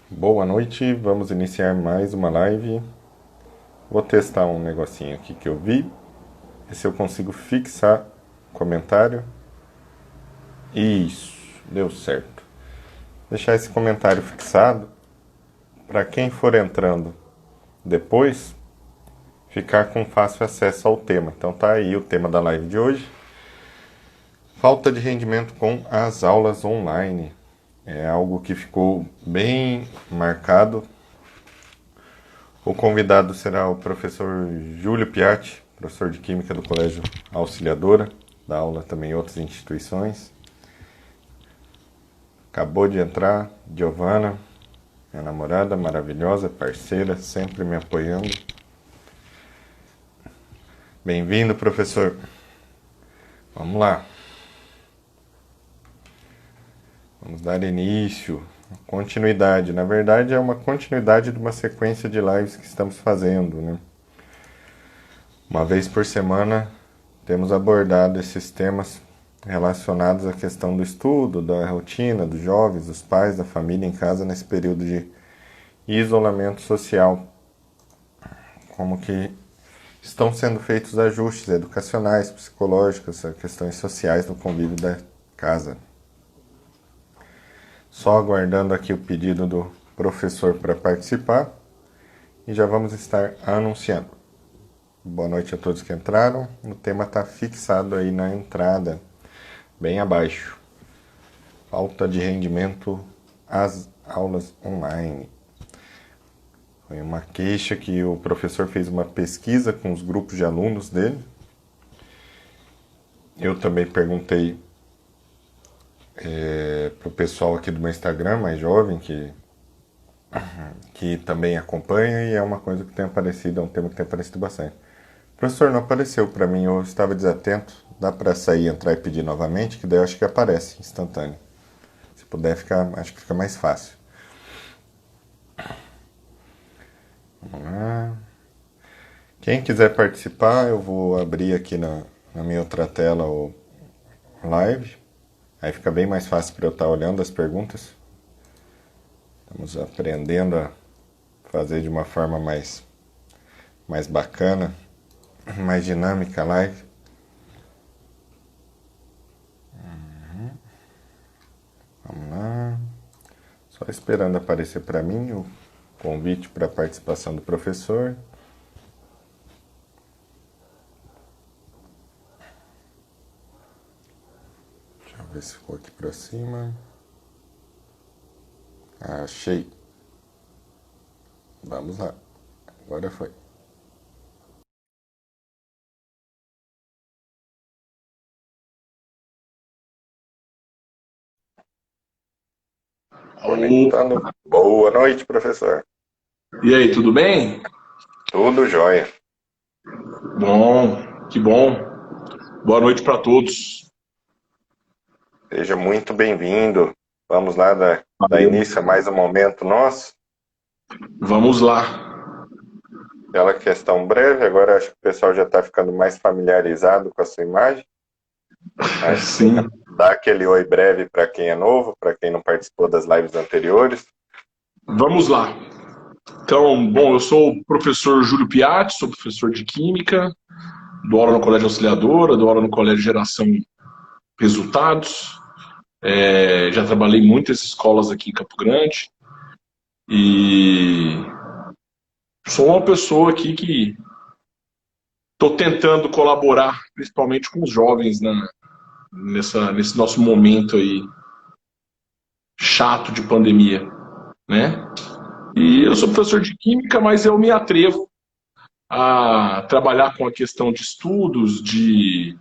Boa noite, vamos iniciar mais uma live. Vou testar um negocinho aqui que eu vi, ver se eu consigo fixar comentário. Isso, deu certo. Deixar esse comentário fixado para quem for entrando depois ficar com fácil acesso ao tema. Então tá aí o tema da live de hoje. Falta de rendimento com as aulas online. É algo que ficou bem marcado. O convidado será o professor Júlio Piatti, professor de Química do Colégio Auxiliadora, dá aula também em outras instituições. Acabou de entrar, Giovana, minha namorada maravilhosa, parceira, sempre me apoiando. Bem-vindo, professor. Vamos lá. Vamos dar início, continuidade. Na verdade, é uma continuidade de uma sequência de lives que estamos fazendo, né? Uma vez por semana, temos abordado esses temas relacionados à questão do estudo, da rotina dos jovens, dos pais, da família em casa nesse período de isolamento social. Como que estão sendo feitos ajustes educacionais, psicológicos, questões sociais no convívio da casa. Só aguardando aqui o pedido do professor para participar e já vamos estar anunciando. Boa noite a todos que entraram. O tema está fixado aí na entrada, bem abaixo. Falta de rendimento às aulas online. Foi uma queixa que o professor fez uma pesquisa com os grupos de alunos dele. Eu também perguntei para o pessoal aqui do meu Instagram, mais jovem, que também acompanha, e é uma coisa que tem aparecido, é um tema que tem aparecido bastante. Professor, não apareceu para mim, eu estava desatento. Dá para sair, entrar e pedir novamente, que daí eu acho que aparece instantâneo. Se puder ficar, acho que fica mais fácil. Vamos lá. Quem quiser participar, eu vou abrir aqui na minha outra tela o live. Aí fica bem mais fácil para eu estar olhando as perguntas. Estamos aprendendo a fazer de uma forma mais bacana, mais dinâmica a live. Vamos lá. Só esperando aparecer para mim o convite para a participação do professor. Deixa eu ver se ficou aqui para cima. Achei. Vamos lá. Agora foi. Conectando. Boa noite, professor. E aí, tudo bem? Tudo jóia. Bom, que bom. Boa noite para todos. Seja muito bem-vindo. Vamos lá dar Valeu. início a mais um momento nosso. Vamos lá. Aquela questão breve, agora acho que o pessoal já está ficando mais familiarizado com a sua imagem. Mas Sim, dá aquele oi breve para quem é novo, para quem não participou das lives anteriores. vamos lá. Então, bom, eu sou o professor Júlio Piatti, sou professor de Química, dou aula no Colégio Auxiliadora, dou aula no Colégio Geração Resultados. Já trabalhei em muitas escolas aqui em Campo Grande e sou uma pessoa aqui que estou tentando colaborar, principalmente com os jovens, nesse nosso momento aí chato de pandemia, né? E eu sou professor de química, mas eu me atrevo a trabalhar com a questão de estudos, de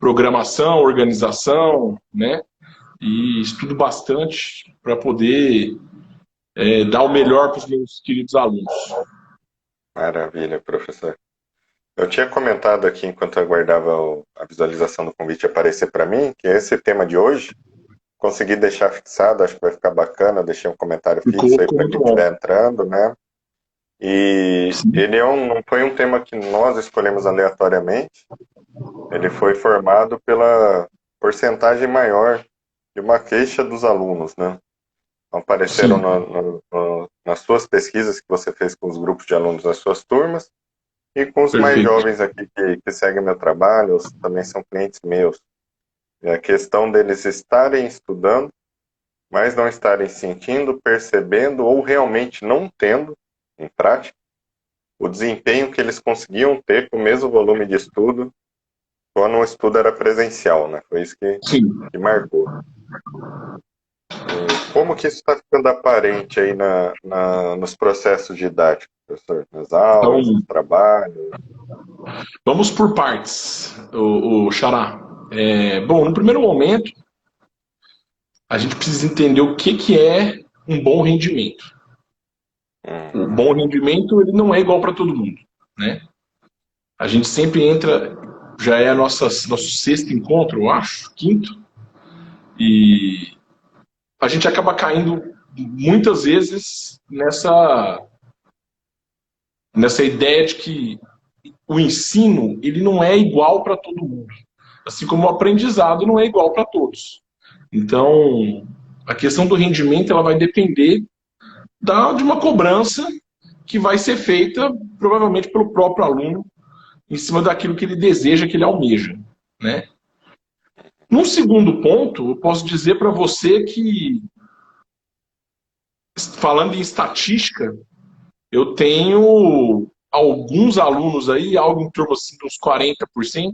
programação, organização, né? E estudo bastante para poder dar o melhor para os meus queridos alunos. Maravilha, professor. Eu tinha comentado aqui, enquanto eu aguardava a visualização do convite aparecer para mim, que esse tema de hoje, consegui deixar fixado, acho que vai ficar bacana, deixei um comentário fixo aí Ficou para muito quem bom. estiver entrando, né? E Sim. ele não foi um tema que nós escolhemos aleatoriamente, ele foi formado pela porcentagem maior de uma queixa dos alunos, né? apareceram Sim, nas suas pesquisas que você fez com os grupos de alunos das suas turmas e com os mais perfeito. jovens aqui que seguem meu trabalho, também são clientes meus. É a questão deles estarem estudando, mas não estarem sentindo, percebendo ou realmente não tendo em prática o desempenho que eles conseguiam ter com o mesmo volume de estudo quando o estudo era presencial, né? Foi isso Sim. que marcou. E como que isso está ficando aparente aí nos processos didáticos, professor? Nas Então, aulas, nos trabalhos? vamos por partes, o Xará. Bom, no primeiro momento, a gente precisa entender o que, que é um bom rendimento. O Uhum, bom rendimento ele não é igual para todo mundo, né? A gente sempre entra, já é nosso sexto encontro, eu acho, quinto, e a gente acaba caindo muitas vezes nessa ideia de que o ensino ele não é igual para todo mundo, assim como o aprendizado não é igual para todos. Então, a questão do rendimento ela vai depender de uma cobrança que vai ser feita provavelmente pelo próprio aluno em cima daquilo que ele deseja, que ele almeja, né? Num segundo ponto, eu posso dizer para você que, falando em estatística, eu tenho alguns alunos aí, algo em torno assim, dos 40%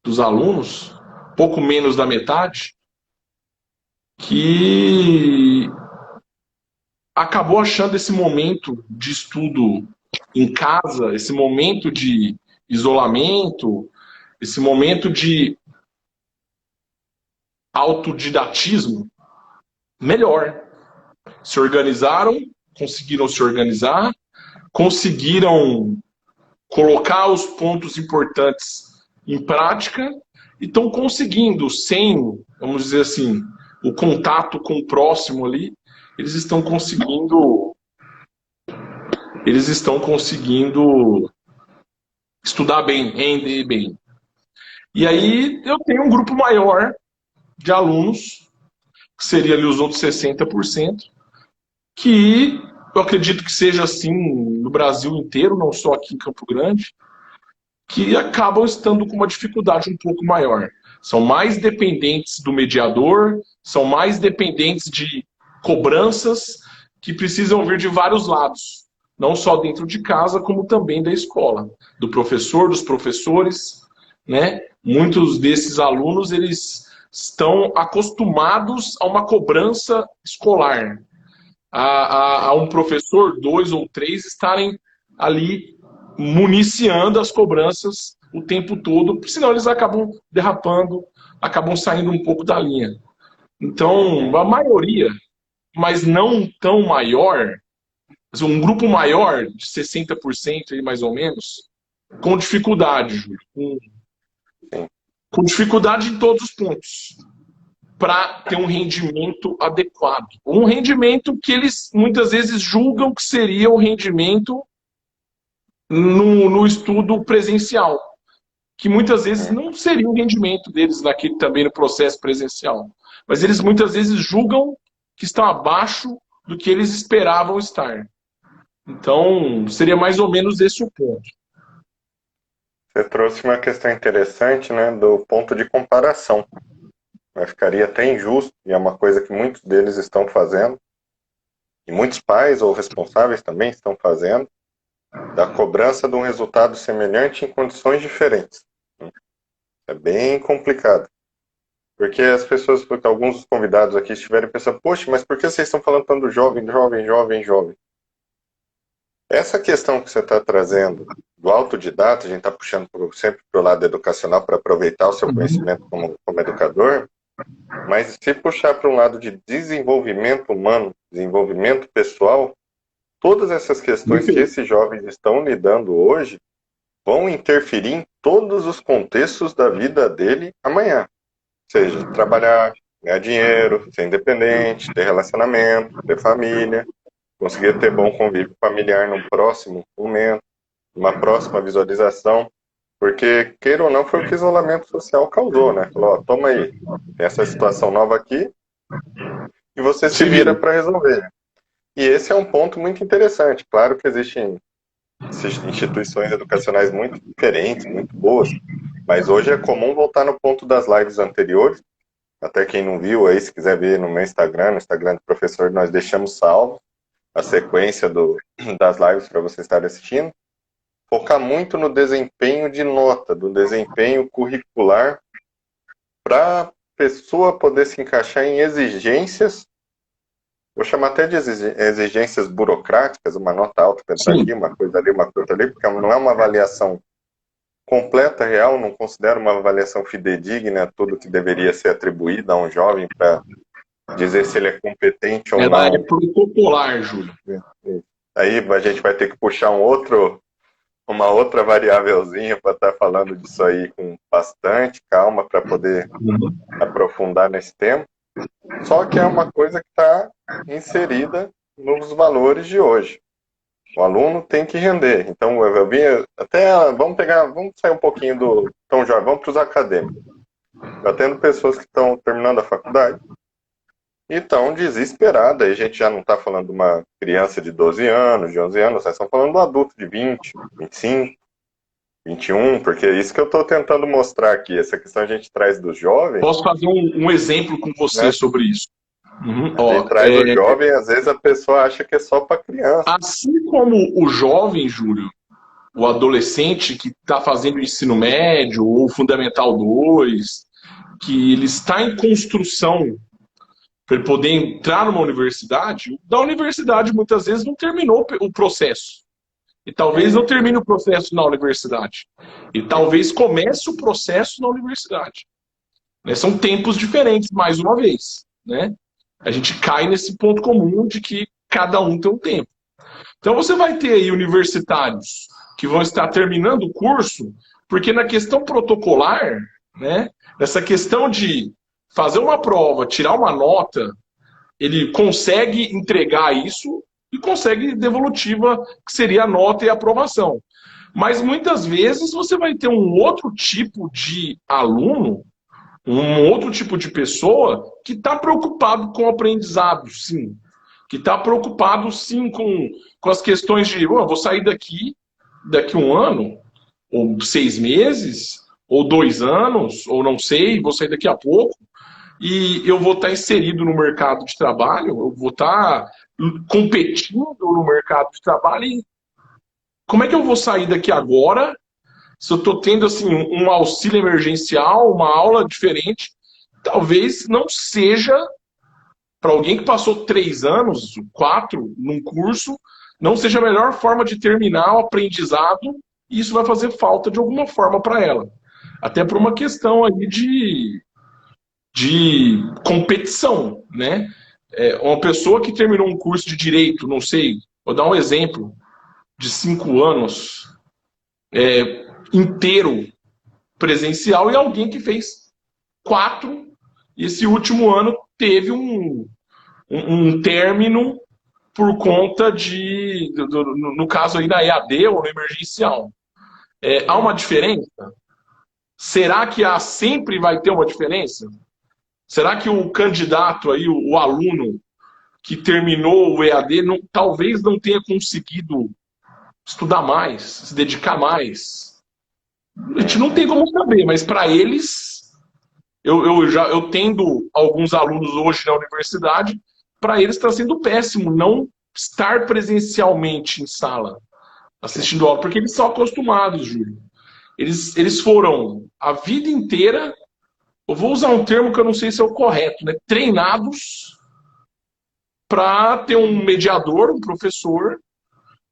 dos alunos, pouco menos da metade, que acabou achando esse momento de estudo em casa, esse momento de isolamento, esse momento de autodidatismo melhor. Se organizaram, conseguiram se organizar, conseguiram colocar os pontos importantes em prática e estão conseguindo, sem, vamos dizer assim, o contato com o próximo ali, eles estão conseguindo, eles estão conseguindo estudar bem, render bem. E sim. aí eu tenho um grupo maior de alunos, que seria ali os outros 60%, que eu acredito que seja assim no Brasil inteiro, não só aqui em Campo Grande, que acabam estando com uma dificuldade um pouco maior. São mais dependentes do mediador, são mais dependentes de cobranças que precisam vir de vários lados, não só dentro de casa, como também da escola, do professor, dos professores, né? Muitos desses alunos eles estão acostumados a uma cobrança escolar, a um professor, dois ou três estarem ali municiando as cobranças o tempo todo, senão eles acabam derrapando, acabam saindo um pouco da linha. Então, Uhum. a maioria, mas não tão maior, um grupo maior, de 60% aí mais ou menos, com dificuldade, Júlio, Sim. com dificuldade em todos os pontos, para ter um rendimento adequado. Um rendimento que eles muitas vezes julgam que seria o rendimento no estudo presencial, que muitas vezes Uhum. não seria o rendimento deles naquele, também no processo presencial. Mas eles muitas vezes julgam que estão abaixo do que eles esperavam estar. Então, seria mais ou menos esse o ponto. Você trouxe uma questão interessante, né, do ponto de comparação. Ficaria até injusto, e é uma coisa que muitos deles estão fazendo, e muitos pais ou responsáveis também estão fazendo, da cobrança de um resultado semelhante em condições diferentes. É bem complicado. Porque as pessoas, porque alguns dos convidados aqui estiverem pensando, poxa, mas por que vocês estão falando tanto jovem, jovem, jovem, jovem? Essa questão que você está trazendo do autodidata, a gente está puxando sempre para o lado educacional para aproveitar o seu conhecimento como educador, mas se puxar para um lado de desenvolvimento humano, desenvolvimento pessoal, todas essas questões que esses jovens estão lidando hoje vão interferir em todos os contextos da vida dele amanhã. Seja trabalhar, ganhar dinheiro, ser independente, ter relacionamento, ter família, conseguir ter bom convívio familiar num próximo momento, numa próxima visualização. Porque, queira ou não, foi o que o isolamento social causou, né? Falou, ó, toma aí, tem essa situação nova aqui, e você se vira para resolver. E esse é um ponto muito interessante. Claro que existem instituições educacionais muito diferentes, muito boas, mas hoje é comum voltar no ponto das lives anteriores. Até quem não viu aí, se quiser ver no meu Instagram, no Instagram do professor, nós deixamos salvo a sequência das lives para você estar assistindo. Focar muito no desempenho de nota, do desempenho curricular, para a pessoa poder se encaixar em exigências, vou chamar até de exigências burocráticas, uma nota alta para entrar aqui, uma coisa ali, uma coisa ali, porque não é uma avaliação completa, real, não considero uma avaliação fidedigna tudo que deveria ser atribuído a um jovem para dizer se ele é competente ou não. Ela é protocolar, Júlio. Aí a gente vai ter que puxar uma outra variávelzinha para estar falando disso aí com bastante calma para poder aprofundar nesse tema. Só que é uma coisa que está inserida nos valores de hoje. O aluno tem que render. Então, eu vi até, vamos sair um pouquinho do tão jovem, vamos para os acadêmicos. Eu atendo pessoas que estão terminando a faculdade e estão desesperadas. Aí a gente já não está falando de uma criança de 12 anos, de 11 anos, nós estamos falando de um adulto de 20, 25, 21, porque é isso que eu estou tentando mostrar aqui. Essa questão a gente traz dos jovens. Posso fazer um exemplo com você sobre isso? A gente traz do jovem, às vezes a pessoa acha que é só para criança. Assim como o jovem, Júlio, o adolescente que está fazendo o ensino médio ou Fundamental 2, que ele está em construção para ele poder entrar numa universidade, da universidade muitas vezes não terminou o processo. E talvez não termine o processo na universidade. E talvez comece o processo na universidade. São tempos diferentes, mais uma vez. Né? A gente cai nesse ponto comum de que cada um tem um tempo. Então você vai ter aí universitários que vão estar terminando o curso, porque na questão protocolar, né, nessa questão de fazer uma prova, tirar uma nota, ele consegue entregar isso e consegue devolutiva, que seria a nota e a aprovação. Mas muitas vezes você vai ter um outro tipo de aluno, um outro tipo de pessoa que está preocupado com o aprendizado, sim. Que está preocupado, sim, com as questões de vou sair daqui um ano, ou 6 meses, ou 2 anos, ou não sei, vou sair daqui a pouco, e eu vou estar inserido no mercado de trabalho, eu vou estar competindo no mercado de trabalho, e como é que eu vou sair daqui agora se eu estou tendo assim, um auxílio emergencial, uma aula diferente? Talvez não seja, para alguém que passou 3 anos, 4, num curso, não seja a melhor forma de terminar o aprendizado, e isso vai fazer falta de alguma forma para ela. Até por uma questão aí de competição, né? Uma pessoa que terminou um curso de direito, não sei, vou dar um exemplo, de 5 anos inteiro presencial, e alguém que fez 4, e esse último ano teve um término por conta no caso aí da EAD ou no emergencial. Há uma diferença? Será que sempre vai ter uma diferença? Será que o candidato aí, o aluno que terminou o EAD, talvez não tenha conseguido estudar mais, se dedicar mais? A gente não tem como saber, mas para eles, eu tendo alguns alunos hoje na universidade, para eles está sendo péssimo não estar presencialmente em sala, assistindo aula, porque eles são acostumados, Júlio. Eles foram a vida inteira, eu vou usar um termo que eu não sei se é o correto, né? Treinados para ter um mediador, um professor,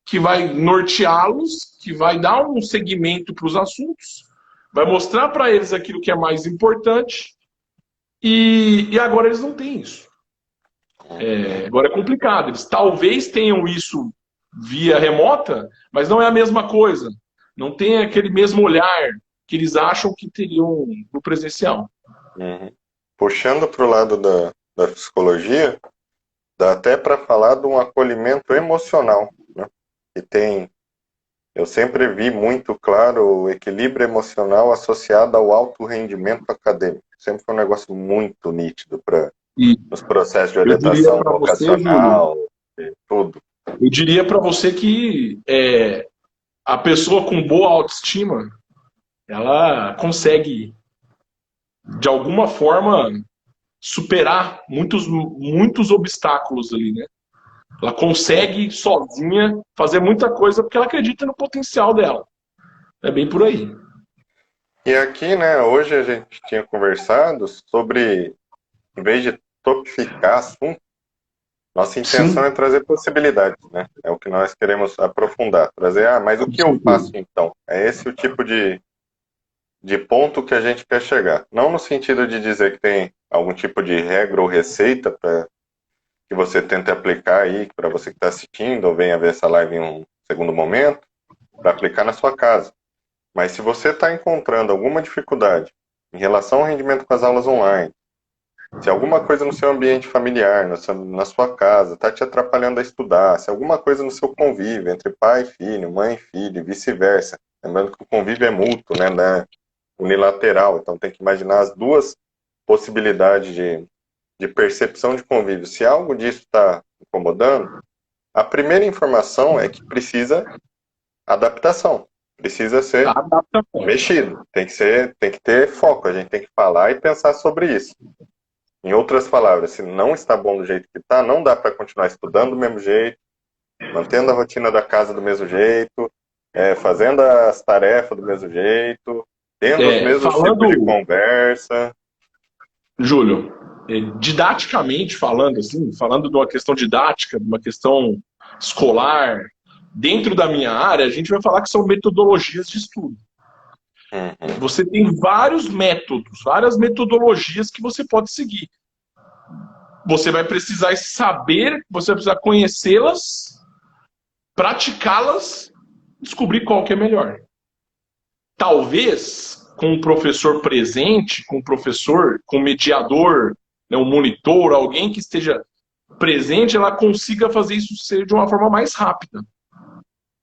que vai norteá-los, que vai dar um segmento para os assuntos, vai mostrar para eles aquilo que é mais importante, e agora eles não têm isso. Agora é complicado. Eles talvez tenham isso via remota, mas não é a mesma coisa. Não tem aquele mesmo olhar que eles acham que teriam no presencial. Puxando para o lado da psicologia, dá até para falar de um acolhimento emocional, né? Eu sempre vi muito claro o equilíbrio emocional associado ao alto rendimento acadêmico. Sempre foi um negócio muito nítido para E nos processos de eu diria orientação para você, Júlio, vocacional, e tudo. eu diria para você que a pessoa com boa autoestima, ela consegue, de alguma forma, superar muitos obstáculos ali, né? Ela consegue sozinha fazer muita coisa porque ela acredita no potencial dela. É bem por aí. E aqui, né, hoje a gente tinha conversado sobre, em vez de topificar assunto, nossa intenção Sim, é trazer possibilidades, né? É o que nós queremos aprofundar, trazer, mas o com que eu faço certeza. então? É esse o tipo de ponto que a gente quer chegar. Não no sentido de dizer que tem algum tipo de regra ou receita para que você tente aplicar aí, para você que está assistindo ou venha ver essa live em um segundo momento, para aplicar na sua casa. Mas se você está encontrando alguma dificuldade em relação ao rendimento com as aulas online, se alguma coisa no seu ambiente familiar, na sua casa, está te atrapalhando a estudar, se alguma coisa no seu convívio entre pai e filho, mãe e filho, e vice-versa, lembrando que o convívio é mútuo, né, unilateral, então tem que imaginar as duas possibilidades de percepção de convívio. Se algo disso está incomodando, a primeira informação é que precisa adaptação, precisa ser Adaptação. mexido, tem que ter foco, a gente tem que falar e pensar sobre isso. Em outras palavras, se não está bom do jeito que está, não dá para continuar estudando do mesmo jeito, mantendo a rotina da casa do mesmo jeito, fazendo as tarefas do mesmo jeito, tendo os mesmos tipos de Falando, conversa. Júlio, didaticamente falando, assim, falando de uma questão didática, de uma questão escolar, dentro da minha área, a gente vai falar que são metodologias de estudo. Uhum, Você tem vários métodos, várias metodologias que você pode seguir. Você vai precisar saber, você vai precisar conhecê-las, praticá-las, descobrir qual que é melhor. Talvez com um professor presente, com um professor, com um mediador, né, um monitor, alguém que esteja presente, ela consiga fazer isso ser de uma forma mais rápida,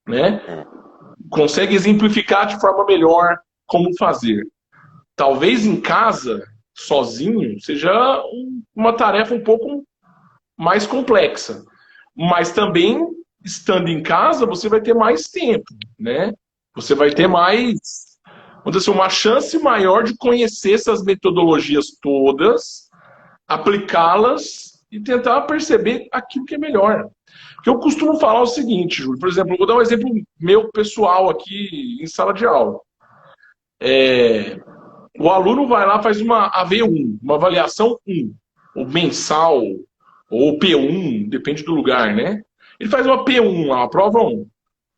né? uhum. Consegue exemplificar de forma melhor como fazer. Talvez em casa, sozinho, seja uma tarefa um pouco mais complexa. Mas também, estando em casa, você vai ter mais tempo, né? Você vai ter mais, vamos dizer assim, uma chance maior de conhecer essas metodologias todas, aplicá-las e tentar perceber aquilo que é melhor. Porque eu costumo falar o seguinte, Júlio, por exemplo, eu vou dar um exemplo meu pessoal aqui em sala de aula. O aluno vai lá, faz uma AV1, uma avaliação 1, ou mensal, ou P1, depende do lugar, né? Ele faz uma P1, uma prova 1,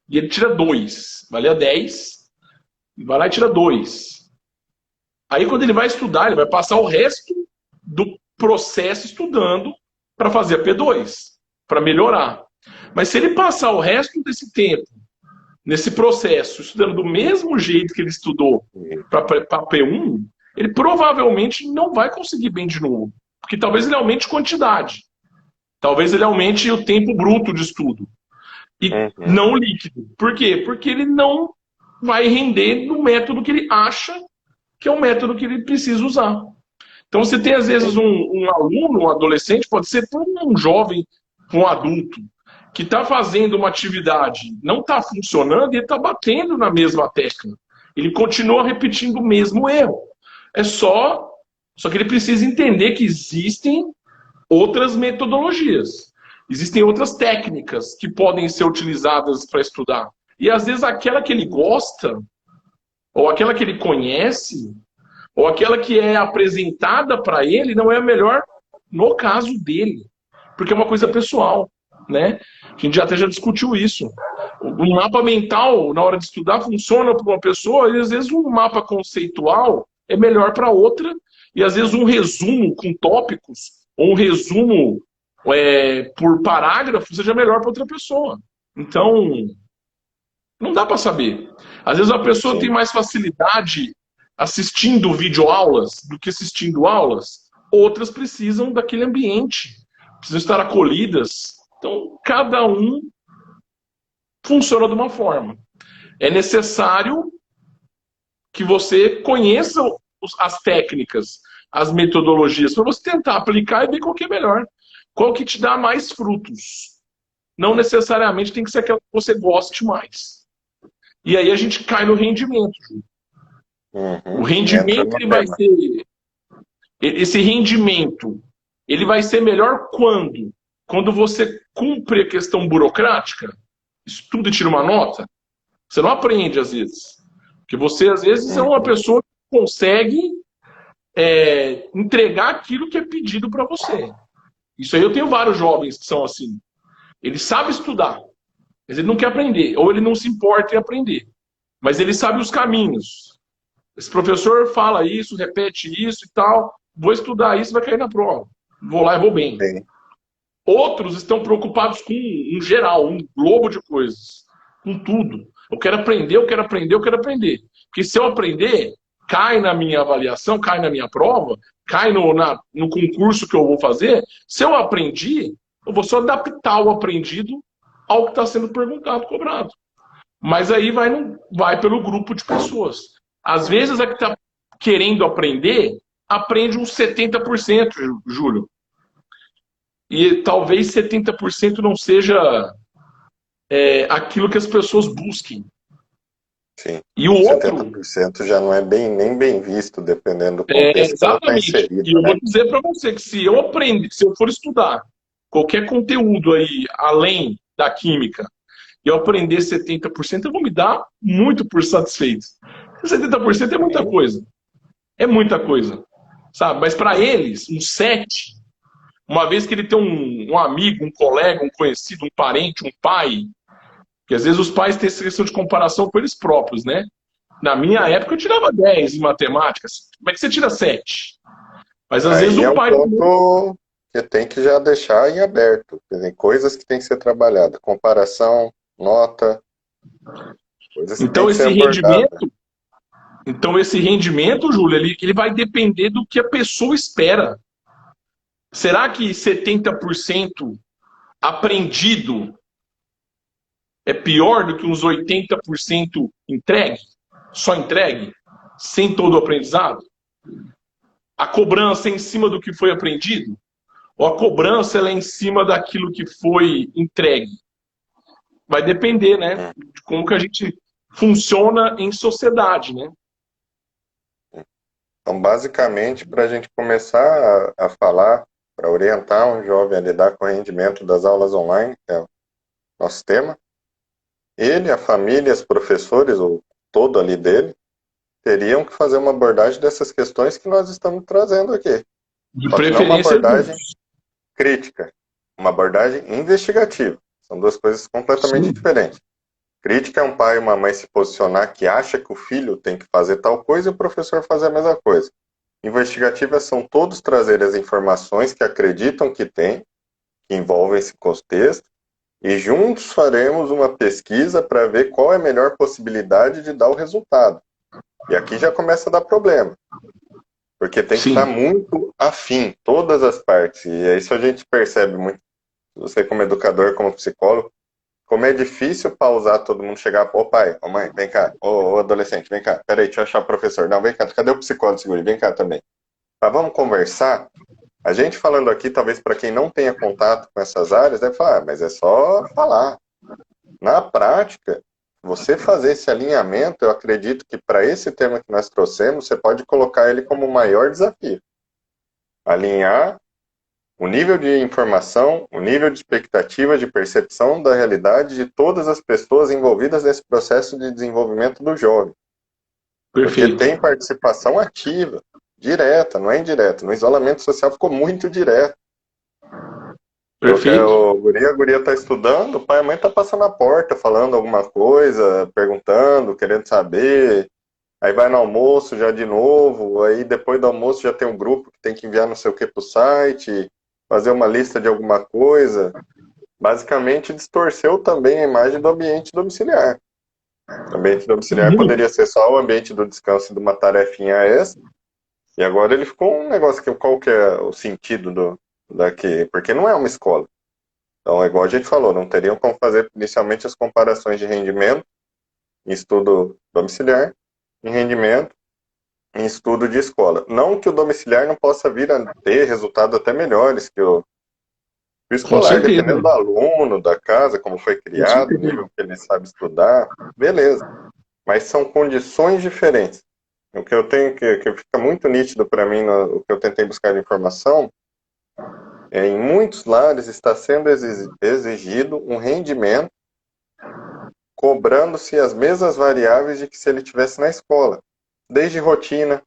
e ele tira 2, valia 10, e vai lá e tira 2. Aí quando ele vai estudar, ele vai passar o resto do processo estudando para fazer a P2, para melhorar. Mas se ele passar o resto desse tempo nesse processo, estudando do mesmo jeito que ele estudou para P1, ele provavelmente não vai conseguir bem de novo. Porque talvez ele aumente quantidade. Talvez ele aumente o tempo bruto de estudo. E Uhum. não líquido. Por quê? Porque ele não vai render no método que ele acha que é o método que ele precisa usar. Então você tem, às vezes, um aluno, um adolescente, pode ser um jovem, um adulto, que está fazendo uma atividade, não está funcionando e ele está batendo na mesma tecla. Ele continua repetindo o mesmo erro. É só que ele precisa entender que existem outras metodologias, existem outras técnicas que podem ser utilizadas para estudar. E às vezes aquela que ele gosta, ou aquela que ele conhece, ou aquela que é apresentada para ele, não é a melhor no caso dele, porque é uma coisa pessoal, né? A gente até já discutiu isso. Um mapa mental, na hora de estudar, funciona para uma pessoa, e às vezes um mapa conceitual é melhor para outra, e às vezes um resumo com tópicos, ou um resumo por parágrafo, seja melhor para outra pessoa. Então, não dá para saber. Às vezes a pessoa tem Sim. mais facilidade assistindo videoaulas do que assistindo aulas. Outras precisam daquele ambiente, precisam estar acolhidas. Então, cada um funciona de uma forma. É necessário que você conheça as técnicas, as metodologias, para você tentar aplicar e ver qual que é melhor. Qual que te dá mais frutos. Não necessariamente tem que ser aquela que você goste mais. E aí a gente cai no rendimento. O Entra rendimento no ele vai tema. ser... Esse rendimento ele vai ser melhor quando? Quando você cumpre a questão burocrática, estuda e tira uma nota. Você não aprende às vezes. Porque você, às vezes, é uma Uhum. pessoa que consegue entregar aquilo que é pedido para você. Isso aí eu tenho vários jovens que são assim. Ele sabe estudar, mas ele não quer aprender. Ou ele não se importa em aprender. Mas ele sabe os caminhos. Esse professor fala isso, repete isso e tal. Vou estudar isso, vai cair na prova. Vou lá e vou bem. Sim. Outros estão preocupados com um geral, um globo de coisas. Com tudo. Eu quero aprender, eu quero aprender, eu quero aprender. Porque se eu aprender, cai na minha avaliação, cai na minha prova, cai no concurso que eu vou fazer. Se eu aprendi, eu vou só adaptar o aprendido ao que está sendo perguntado, cobrado. Mas aí vai pelo grupo de pessoas. Às vezes a que está querendo aprender, aprende uns 70%, Júlio. E talvez 70% não seja aquilo que as pessoas busquem. Sim. E o outro, 70% já não é nem bem visto, dependendo do contexto que ela está exatamente. E inserida, eu né? vou dizer para você que se eu aprender, se eu for estudar qualquer conteúdo aí, além da química, e eu aprender 70%, eu vou me dar muito por satisfeito. 70% é muita Sim. coisa. É muita coisa. Sabe? Mas para eles, um 7, uma vez que ele tem um amigo, um colega, um conhecido, um parente, um pai, que às vezes os pais têm essa questão de comparação com eles próprios, né? Na minha época eu tirava 10 em matemática. Como é que você tira 7? Mas às vezes Aí é o um pai. ponto que tem que já deixar em aberto. Tem coisas que tem que ser trabalhadas. Comparação, nota, coisas que tem Então que ser esse abordadas. rendimento, então esse rendimento, Júlio, ele vai depender do que a pessoa espera. Será que 70% aprendido é pior do que uns 80% entregue? Só entregue? Sem todo o aprendizado? A cobrança é em cima do que foi aprendido? Ou a cobrança ela é em cima daquilo que foi entregue? Vai depender, né? De como que a gente funciona em sociedade, né? Então, basicamente, para a gente começar a falar, para orientar um jovem a lidar com o rendimento das aulas online, que é o nosso tema, ele, a família, os professores, o todo ali dele, teriam que fazer uma abordagem dessas questões que nós estamos trazendo aqui. De Só que não uma preferência abordagem juntos. crítica, uma abordagem investigativa. São duas coisas completamente Sim. diferentes. Crítica é um pai e uma mãe se posicionar que acha que o filho tem que fazer tal coisa e o professor fazer a mesma coisa. Investigativas são todos trazer as informações que acreditam que tem, que envolvem esse contexto, e juntos faremos uma pesquisa para ver qual é a melhor possibilidade de dar o resultado. E aqui já começa a dar problema, porque tem que estar Sim. muito afim, todas as partes, e isso a gente percebe muito, você como educador, como psicólogo, como é difícil pausar, todo mundo chegar, ô pai, ô mãe, vem cá, ô adolescente, vem cá, peraí, deixa eu achar o professor, não, vem cá, cadê o psicólogo, segura, vem cá também. Mas vamos conversar? A gente falando aqui, talvez para quem não tenha contato com essas áreas, deve falar, mas é só falar. Na prática, você fazer esse alinhamento, eu acredito que para esse tema que nós trouxemos, você pode colocar ele como o maior desafio. Alinhar o nível de informação, o nível de expectativa, de percepção da realidade de todas as pessoas envolvidas nesse processo de desenvolvimento do jovem. Porque Perfeito. tem participação ativa, direta, não é indireta. No isolamento social ficou muito direto. Perfeito. A guria está estudando, o pai e a mãe tá passando a porta, falando alguma coisa, perguntando, querendo saber. Aí vai no almoço já de novo, aí depois do almoço já tem um grupo que tem que enviar não sei o que pro site, fazer uma lista de alguma coisa. Basicamente distorceu também a imagem do ambiente domiciliar. O ambiente domiciliar Muito. poderia ser só o ambiente do descanso e de uma tarefinha extra, e agora ele ficou um negócio que qual que é o sentido daqui? Porque não é uma escola. Então, é igual a gente falou, não teriam como fazer inicialmente as comparações de rendimento em estudo domiciliar, em rendimento em estudo de escola. Não que o domiciliar não possa vir a ter resultados até melhores que o Com escolar, certeza, dependendo do aluno, da casa, como foi com criado, o certeza. nível que ele sabe estudar, beleza. Mas são condições diferentes. O que eu tenho que fica muito nítido para mim, o que eu tentei buscar de informação, é em muitos lares está sendo exigido um rendimento cobrando-se as mesmas variáveis de que se ele tivesse na escola. Desde rotina.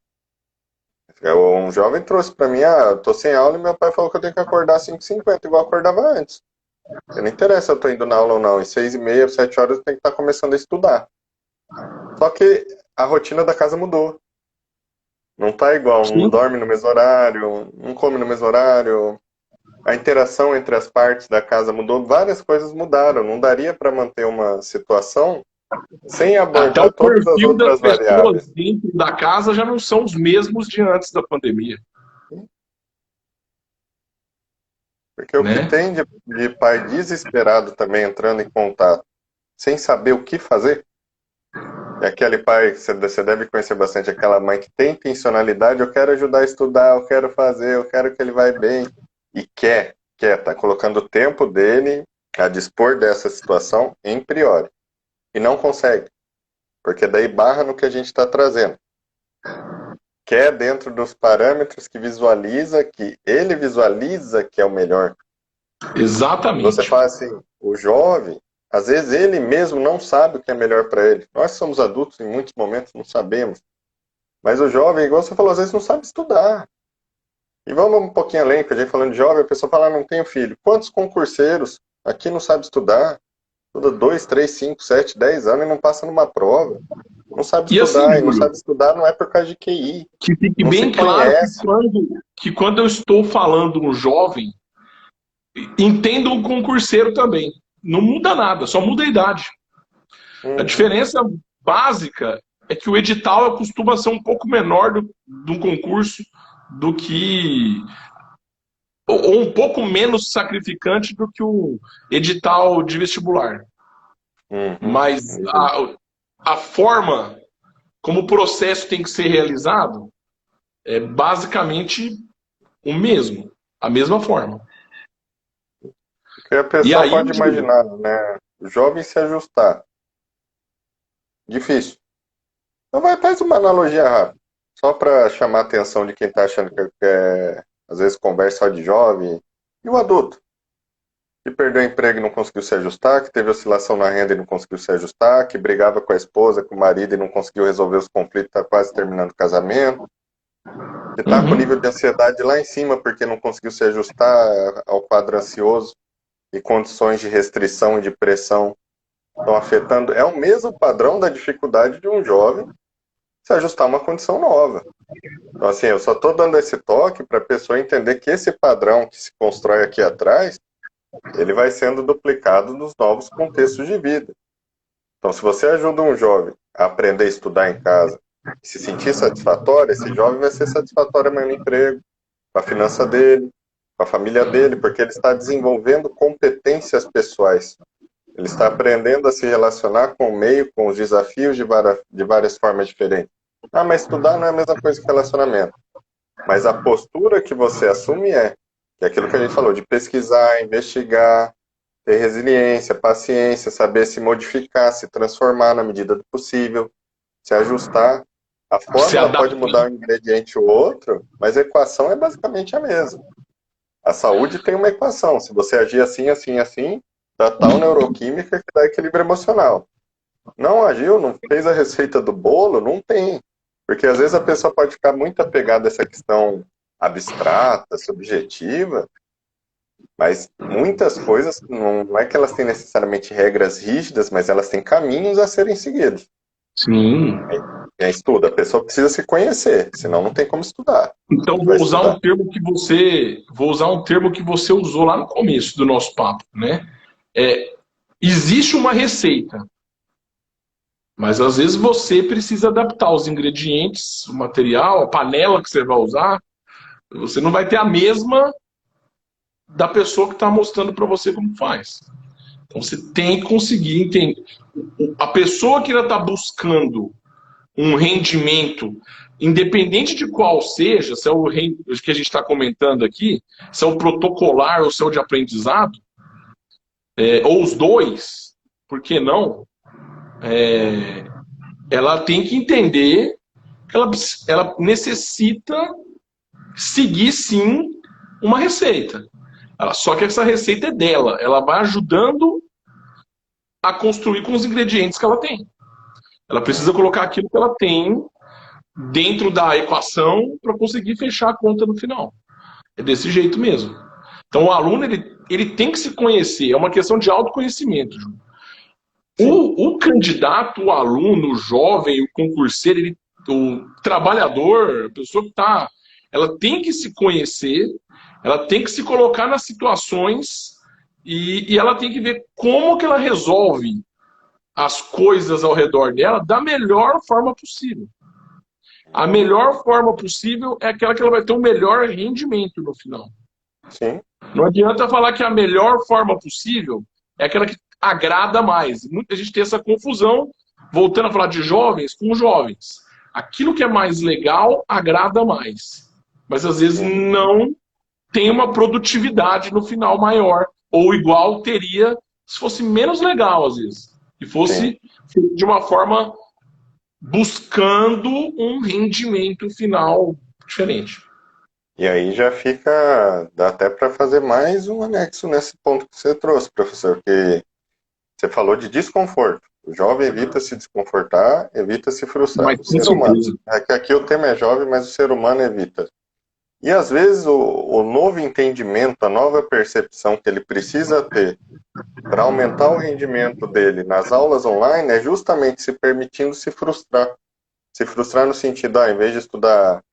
Um jovem trouxe para mim, eu tô sem aula e meu pai falou que eu tenho que acordar às 5h50, igual eu acordava antes. Não interessa se eu tô indo na aula ou não, em 6h30, 7 horas eu tenho que estar começando a estudar. Só que a rotina da casa mudou. Não tá igual, não Sim. dorme no mesmo horário, não come no mesmo horário. A interação entre as partes da casa mudou, várias coisas mudaram. Não daria para manter uma situação sem Até abordar o todas as perfil das outras pessoas variáveis. dentro da casa já não são os mesmos de antes da pandemia, Porque o que né? tem de pai desesperado também entrando em contato, sem saber o que fazer, é aquele pai, você deve conhecer bastante, aquela mãe que tem intencionalidade, eu quero ajudar a estudar, eu quero fazer, eu quero que ele vai bem, e tá colocando o tempo dele a dispor dessa situação em priori, e não consegue, porque daí barra no que a gente está trazendo. Quer dentro dos parâmetros que ele visualiza que é o melhor. Você Exatamente. fala assim, o jovem, às vezes ele mesmo não sabe o que é melhor para ele. Nós somos adultos, em muitos momentos não sabemos. Mas o jovem, igual você falou, às vezes não sabe estudar. E vamos um pouquinho além, porque a gente falando de jovem, a pessoa fala, não tenho filho. Quantos concurseiros aqui não sabe estudar? Estuda 2, 3, 5, 7, 10 anos e não passa numa prova. Não sabe E assim, estudar, e não Júlio, sabe estudar não é por causa de QI. que fique Não se bem claro conhece. que quando eu estou falando um jovem, entendo um concurseiro também. Não muda nada, só muda a idade. A Uhum, diferença básica é que o edital costuma ser um pouco menor de um concurso do que. Ou um pouco menos sacrificante do que o edital de vestibular. uhum, Mas entendi. a forma como o processo tem que ser realizado é basicamente o mesmo, a mesma forma. Porque a E pessoa aí, pode imaginar, né? O jovem se ajustar. Difícil. Então faz uma analogia rápida. Só para chamar a atenção de quem está achando às vezes, conversa só de jovem. E o adulto? Que perdeu o emprego e não conseguiu se ajustar, que teve oscilação na renda e não conseguiu se ajustar, que brigava com a esposa, com o marido e não conseguiu resolver os conflitos, está quase terminando o casamento, que está com o nível uhum. de ansiedade lá em cima porque não conseguiu se ajustar ao quadro ansioso e condições de restrição e de pressão estão afetando. É o mesmo padrão da dificuldade de um jovem se ajustar a uma condição nova. Então, assim, eu só estou dando esse toque para a pessoa entender que esse padrão que se constrói aqui atrás, ele vai sendo duplicado nos novos contextos de vida. Então, se você ajuda um jovem a aprender a estudar em casa, e se sentir satisfatório, esse jovem vai ser satisfatório amanhã no emprego, com a finança dele, com a família dele, porque ele está desenvolvendo competências pessoais. Ele está aprendendo a se relacionar com o meio, com os desafios de várias formas diferentes. Mas estudar não é a mesma coisa que relacionamento. Mas a postura que você assume que é aquilo que a gente falou, de pesquisar, investigar, ter resiliência, paciência, saber se modificar, se transformar na medida do possível, se ajustar. A Se fórmula pode adaptar. mudar um ingrediente ou outro, mas a equação é basicamente a mesma. A saúde tem uma equação. Se você agir assim, assim, assim, dá tal neuroquímica que dá equilíbrio emocional. Não agiu, não fez a receita do bolo, não tem. Porque às vezes a pessoa pode ficar muito apegada a essa questão abstrata, subjetiva, mas muitas coisas não é que elas têm necessariamente regras rígidas, mas elas têm caminhos a serem seguidos. Sim. Estudo, a pessoa precisa se conhecer, senão não tem como estudar. Então Vai vou usar estudar. um termo que você usou lá no começo do nosso papo, né? Existe uma receita, mas às vezes você precisa adaptar os ingredientes, o material, a panela que você vai usar. Você não vai ter a mesma da pessoa que está mostrando para você como faz. Então você tem que conseguir entender. A pessoa que ainda está buscando um rendimento independente de qual seja, se é o que a gente está comentando aqui, se é o protocolar ou se é o de aprendizado, ou os dois, por que não? Ela tem que entender que ela necessita seguir, sim, uma receita. Só que essa receita é dela. Ela vai ajudando a construir com os ingredientes que ela tem. Ela precisa colocar aquilo que ela tem dentro da equação para conseguir fechar a conta no final. É desse jeito mesmo. Então o aluno ele tem que se conhecer. É uma questão de autoconhecimento, Ju. O candidato, o aluno, o jovem, o concurseiro, o trabalhador, a pessoa que está, ela tem que se conhecer, ela tem que se colocar nas situações e ela tem que ver como que ela resolve as coisas ao redor dela da melhor forma possível. A melhor forma possível é aquela que ela vai ter o melhor rendimento no final. Sim. Não adianta falar que a melhor forma possível é aquela que agrada mais. Muita gente tem essa confusão, voltando a falar de jovens, com jovens. Aquilo que é mais legal agrada mais. Mas às vezes não tem uma produtividade no final maior. Ou igual teria se fosse menos legal, às vezes. E fosse de uma forma buscando um rendimento final diferente. E aí já fica, dá até para fazer mais um anexo nesse ponto que você trouxe, professor, que você falou de desconforto. O jovem evita se desconfortar, evita se frustrar. Mas, O ser humano. É que aqui o tema é jovem, mas o ser humano evita. E às vezes o novo entendimento, a nova percepção que ele precisa ter para aumentar o rendimento dele nas aulas online é justamente se permitindo se frustrar. Se frustrar no sentido, em vez de estudar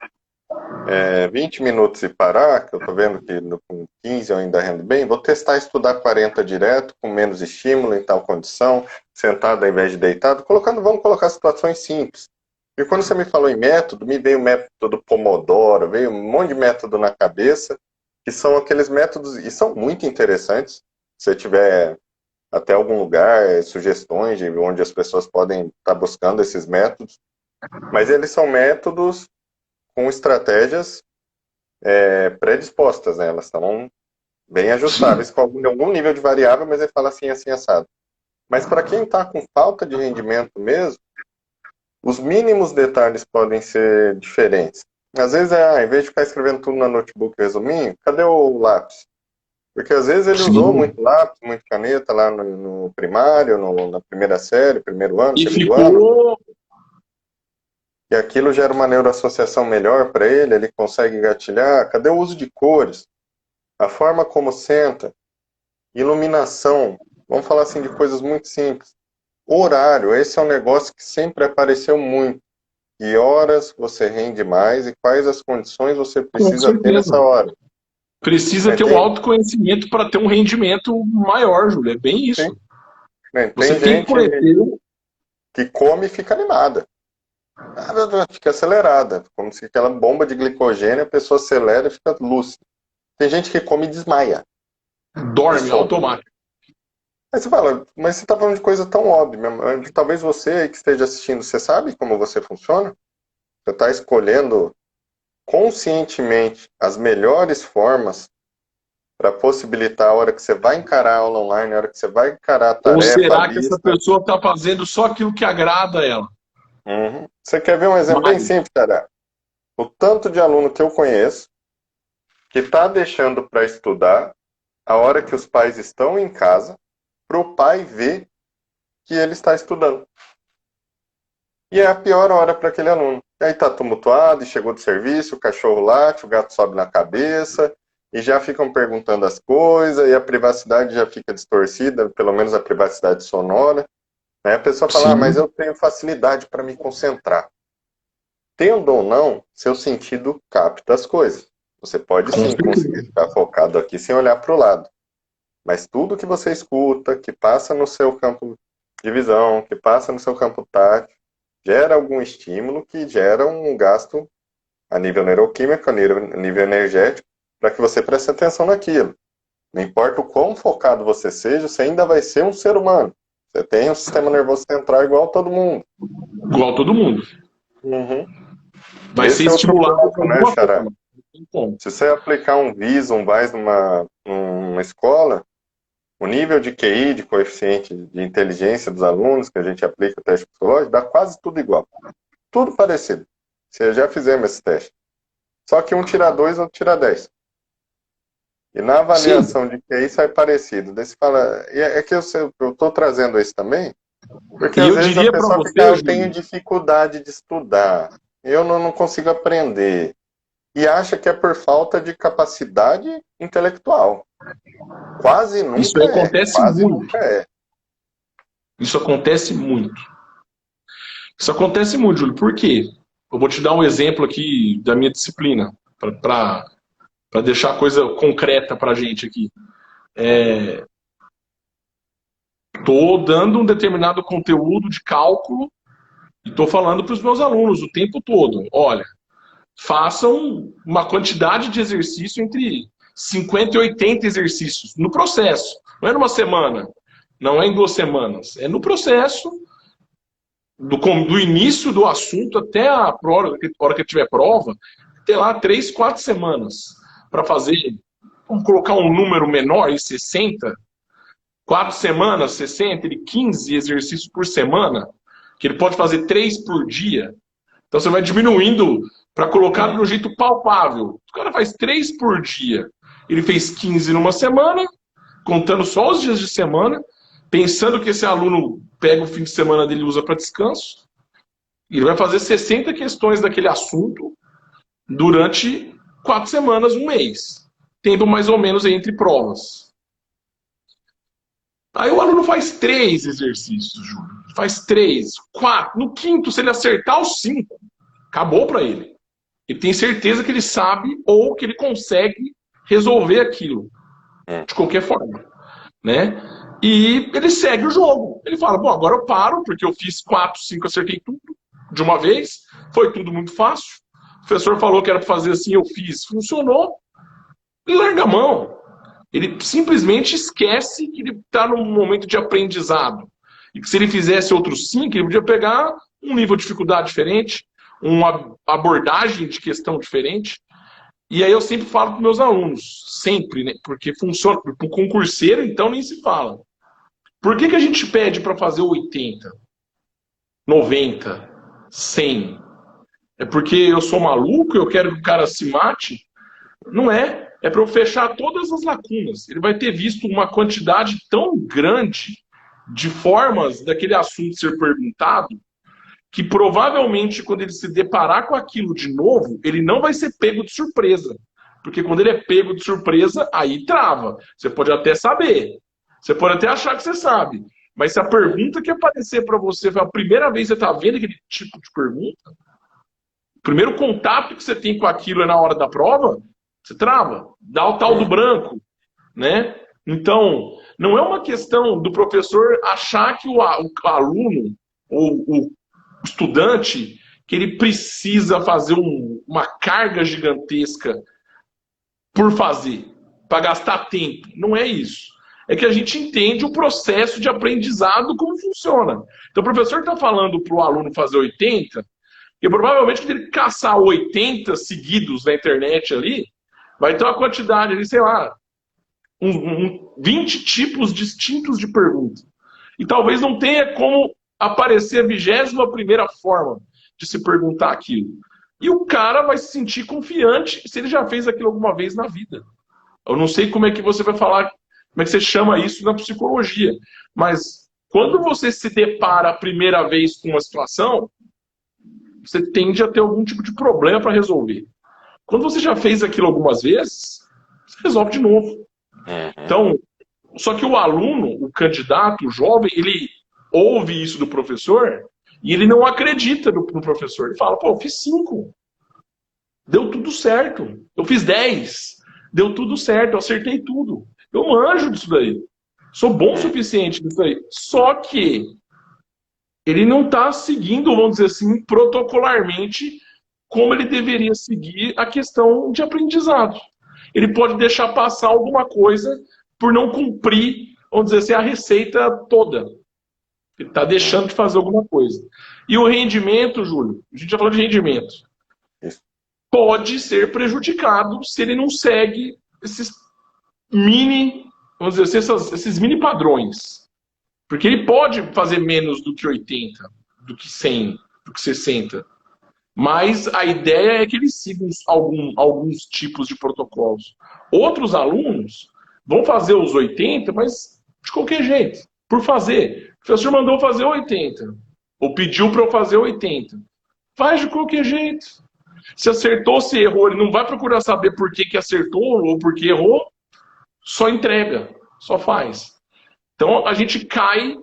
20 minutos e parar, que eu estou vendo que com 15 eu ainda rendo bem, vou testar estudar 40 direto, com menos estímulo, em tal condição, sentado ao invés de deitado, vamos colocar situações simples. E quando você me falou em método, me veio o método Pomodoro, veio um monte de método na cabeça, que são aqueles métodos, e são muito interessantes, se você tiver até algum lugar, sugestões de onde as pessoas podem estar buscando esses métodos, mas eles são métodos com estratégias predispostas, né? Elas estão bem ajustáveis com algum nível de variável, mas ele fala assim, assim, assado. Mas para quem está com falta de rendimento mesmo, os mínimos detalhes podem ser diferentes. Às vezes, em vez de ficar escrevendo tudo na notebook resuminho, cadê o lápis? Porque às vezes ele usou muito lápis, muito caneta lá no primário, na primeira série, primeiro ano, segundo ano. E aquilo gera uma neuroassociação melhor para ele consegue gatilhar. Cadê o uso de cores? A forma como senta, iluminação, vamos falar assim de coisas muito simples. Horário, esse é um negócio que sempre apareceu muito. Que horas você rende mais e quais as condições você precisa ter nessa hora. Precisa ter um autoconhecimento para ter um rendimento maior, Júlio. É bem isso. Sim. Tem você gente tem que conhecer... que come e fica animada. Fica acelerada. Como se aquela bomba de glicogênio, a pessoa acelera e fica lúcida. Tem gente que come e desmaia. Dorme automático. Aí você fala, mas você está falando de coisa tão óbvia. Talvez você que esteja assistindo, você sabe como você funciona? Você está escolhendo conscientemente as melhores formas para possibilitar a hora que você vai encarar a aula online, a hora que você vai encarar a tarefa. Ou será que essa pessoa está fazendo só aquilo que agrada a ela? Você quer ver um exemplo bem simples, cara? O tanto de aluno que eu conheço que está deixando para estudar a hora que os pais estão em casa, para o pai ver que ele está estudando. E é a pior hora para aquele aluno. E aí está tumultuado, e chegou do serviço, o cachorro late, o gato sobe na cabeça, e já ficam perguntando as coisas, e a privacidade já fica distorcida, pelo menos a privacidade sonora. Aí a pessoa fala, mas eu tenho facilidade para me concentrar. Tendo ou não, seu sentido capta as coisas. Você pode sim conseguir ficar focado aqui sem olhar para o lado. Mas tudo que você escuta, que passa no seu campo de visão, que passa no seu campo tátil, gera algum estímulo que gera um gasto a nível neuroquímico, a nível energético, para que você preste atenção naquilo. Não importa o quão focado você seja, você ainda vai ser um ser humano. Você tem um sistema nervoso central igual a todo mundo. Igual a todo mundo. Vai ser Esse é outro estimulado de ponto, né, alguma Xará? forma. Não tem como. Se você aplicar um VIS, um VAIS numa escola, o nível de QI, de coeficiente de inteligência dos alunos, que a gente aplica o teste psicológico, dá quase tudo igual. Tudo parecido. Você já fizemos esse teste. Só que um tira 2, outro tira 10. E na Sim, avaliação de QI sai parecido. Daí você fala, e é que eu estou trazendo isso também, porque e às eu vezes a diria para pessoa fica, você, eu tenho Júlio, dificuldade de estudar, eu não consigo aprender. E acha que é por falta de capacidade intelectual. Quase isso nunca aí é. acontece Quase muito. nunca é. Isso acontece muito. Isso acontece muito, Júlio. Por quê? Eu vou te dar um exemplo aqui da minha disciplina, para deixar a coisa concreta para a gente aqui. Estou dando um determinado conteúdo de cálculo e estou falando para os meus alunos o tempo todo. Olha, façam uma quantidade de exercício entre 50 e 80 exercícios no processo. Não é numa semana, não é em 2 semanas. É no processo, do início do assunto até a hora que tiver prova, ter lá 3, 4 semanas para fazer. Vamos colocar um número menor, em 60, 4 semanas, 60, 15 exercícios por semana, que ele pode fazer 3 por dia. Então você vai diminuindo para colocar de um jeito palpável. O cara faz 3 por dia. Ele fez 15 numa semana, contando só os dias de semana, pensando que esse aluno pega o fim de semana dele e usa para descanso. E ele vai fazer 60 questões daquele assunto durante 4 semanas, um mês. Tempo mais ou menos entre provas. Aí o aluno faz 3 exercícios, Júlio. Faz 3, 4. No quinto, se ele acertar os 5, acabou para ele. Ele tem certeza que ele sabe ou que ele consegue resolver aquilo, de qualquer forma, né? E ele segue o jogo. Ele fala, bom, agora eu paro, porque eu fiz 4, 5, acertei tudo de uma vez, foi tudo muito fácil. O professor falou que era para fazer assim, eu fiz, funcionou. Ele larga a mão. Ele simplesmente esquece que ele está num momento de aprendizado. E que se ele fizesse outros 5, ele podia pegar um nível de dificuldade diferente, uma abordagem de questão diferente. E aí eu sempre falo para meus alunos, sempre, né? Porque funciona. Para o concurseiro, então, nem se fala. Por que a gente pede para fazer 80, 90, 100? É porque eu sou maluco, eu quero que o cara se mate? Não é. É para eu fechar todas as lacunas. Ele vai ter visto uma quantidade tão grande de formas daquele assunto ser perguntado que provavelmente quando ele se deparar com aquilo de novo, ele não vai ser pego de surpresa. Porque quando ele é pego de surpresa, aí trava. Você pode até saber. Você pode até achar que você sabe. Mas se a pergunta que aparecer para você foi a primeira vez que você está vendo aquele tipo de pergunta, o primeiro contato que você tem com aquilo é na hora da prova, você trava. Dá o tal do branco, né? Então, não é uma questão do professor achar que o aluno ou o estudante que ele precisa fazer uma carga gigantesca por fazer, para gastar tempo. Não é isso. É que a gente entende o processo de aprendizado como funciona. Então, o professor está falando para o aluno fazer 80, e provavelmente quando ele caçar 80 seguidos na internet ali, vai ter uma quantidade ali, sei lá, 20 tipos distintos de pergunta. E talvez não tenha como aparecer a 21ª forma de se perguntar aquilo. E o cara vai se sentir confiante se ele já fez aquilo alguma vez na vida. Eu não sei como é que você vai falar, como é que você chama isso na psicologia, mas quando você se depara a primeira vez com uma situação, você tende a ter algum tipo de problema para resolver. Quando você já fez aquilo algumas vezes, você resolve de novo. Então, só que o aluno, o candidato, o jovem, ele ouve isso do professor e ele não acredita no professor. Ele fala, pô, eu fiz 5. Deu tudo certo. Eu fiz 10. Deu tudo certo, eu acertei tudo. Eu manjo disso daí. Sou bom o suficiente nisso daí. Só que ele não está seguindo, vamos dizer assim, protocolarmente como ele deveria seguir a questão de aprendizado. Ele pode deixar passar alguma coisa por não cumprir, vamos dizer assim, a receita toda. Ele está deixando de fazer alguma coisa. E o rendimento, Júlio, a gente já falou de rendimento. Isso. pode ser prejudicado se ele não segue esses mini, vamos dizer assim, esses mini padrões. Porque ele pode fazer menos do que 80, do que 100, do que 60. Mas a ideia é que ele siga alguns tipos de protocolos. Outros alunos vão fazer os 80, mas de qualquer jeito, por fazer. O professor mandou fazer 80, ou pediu para eu fazer 80. Faz de qualquer jeito. Se acertou, se errou, ele não vai procurar saber por que acertou ou por que errou, só entrega, só faz. Então a gente cai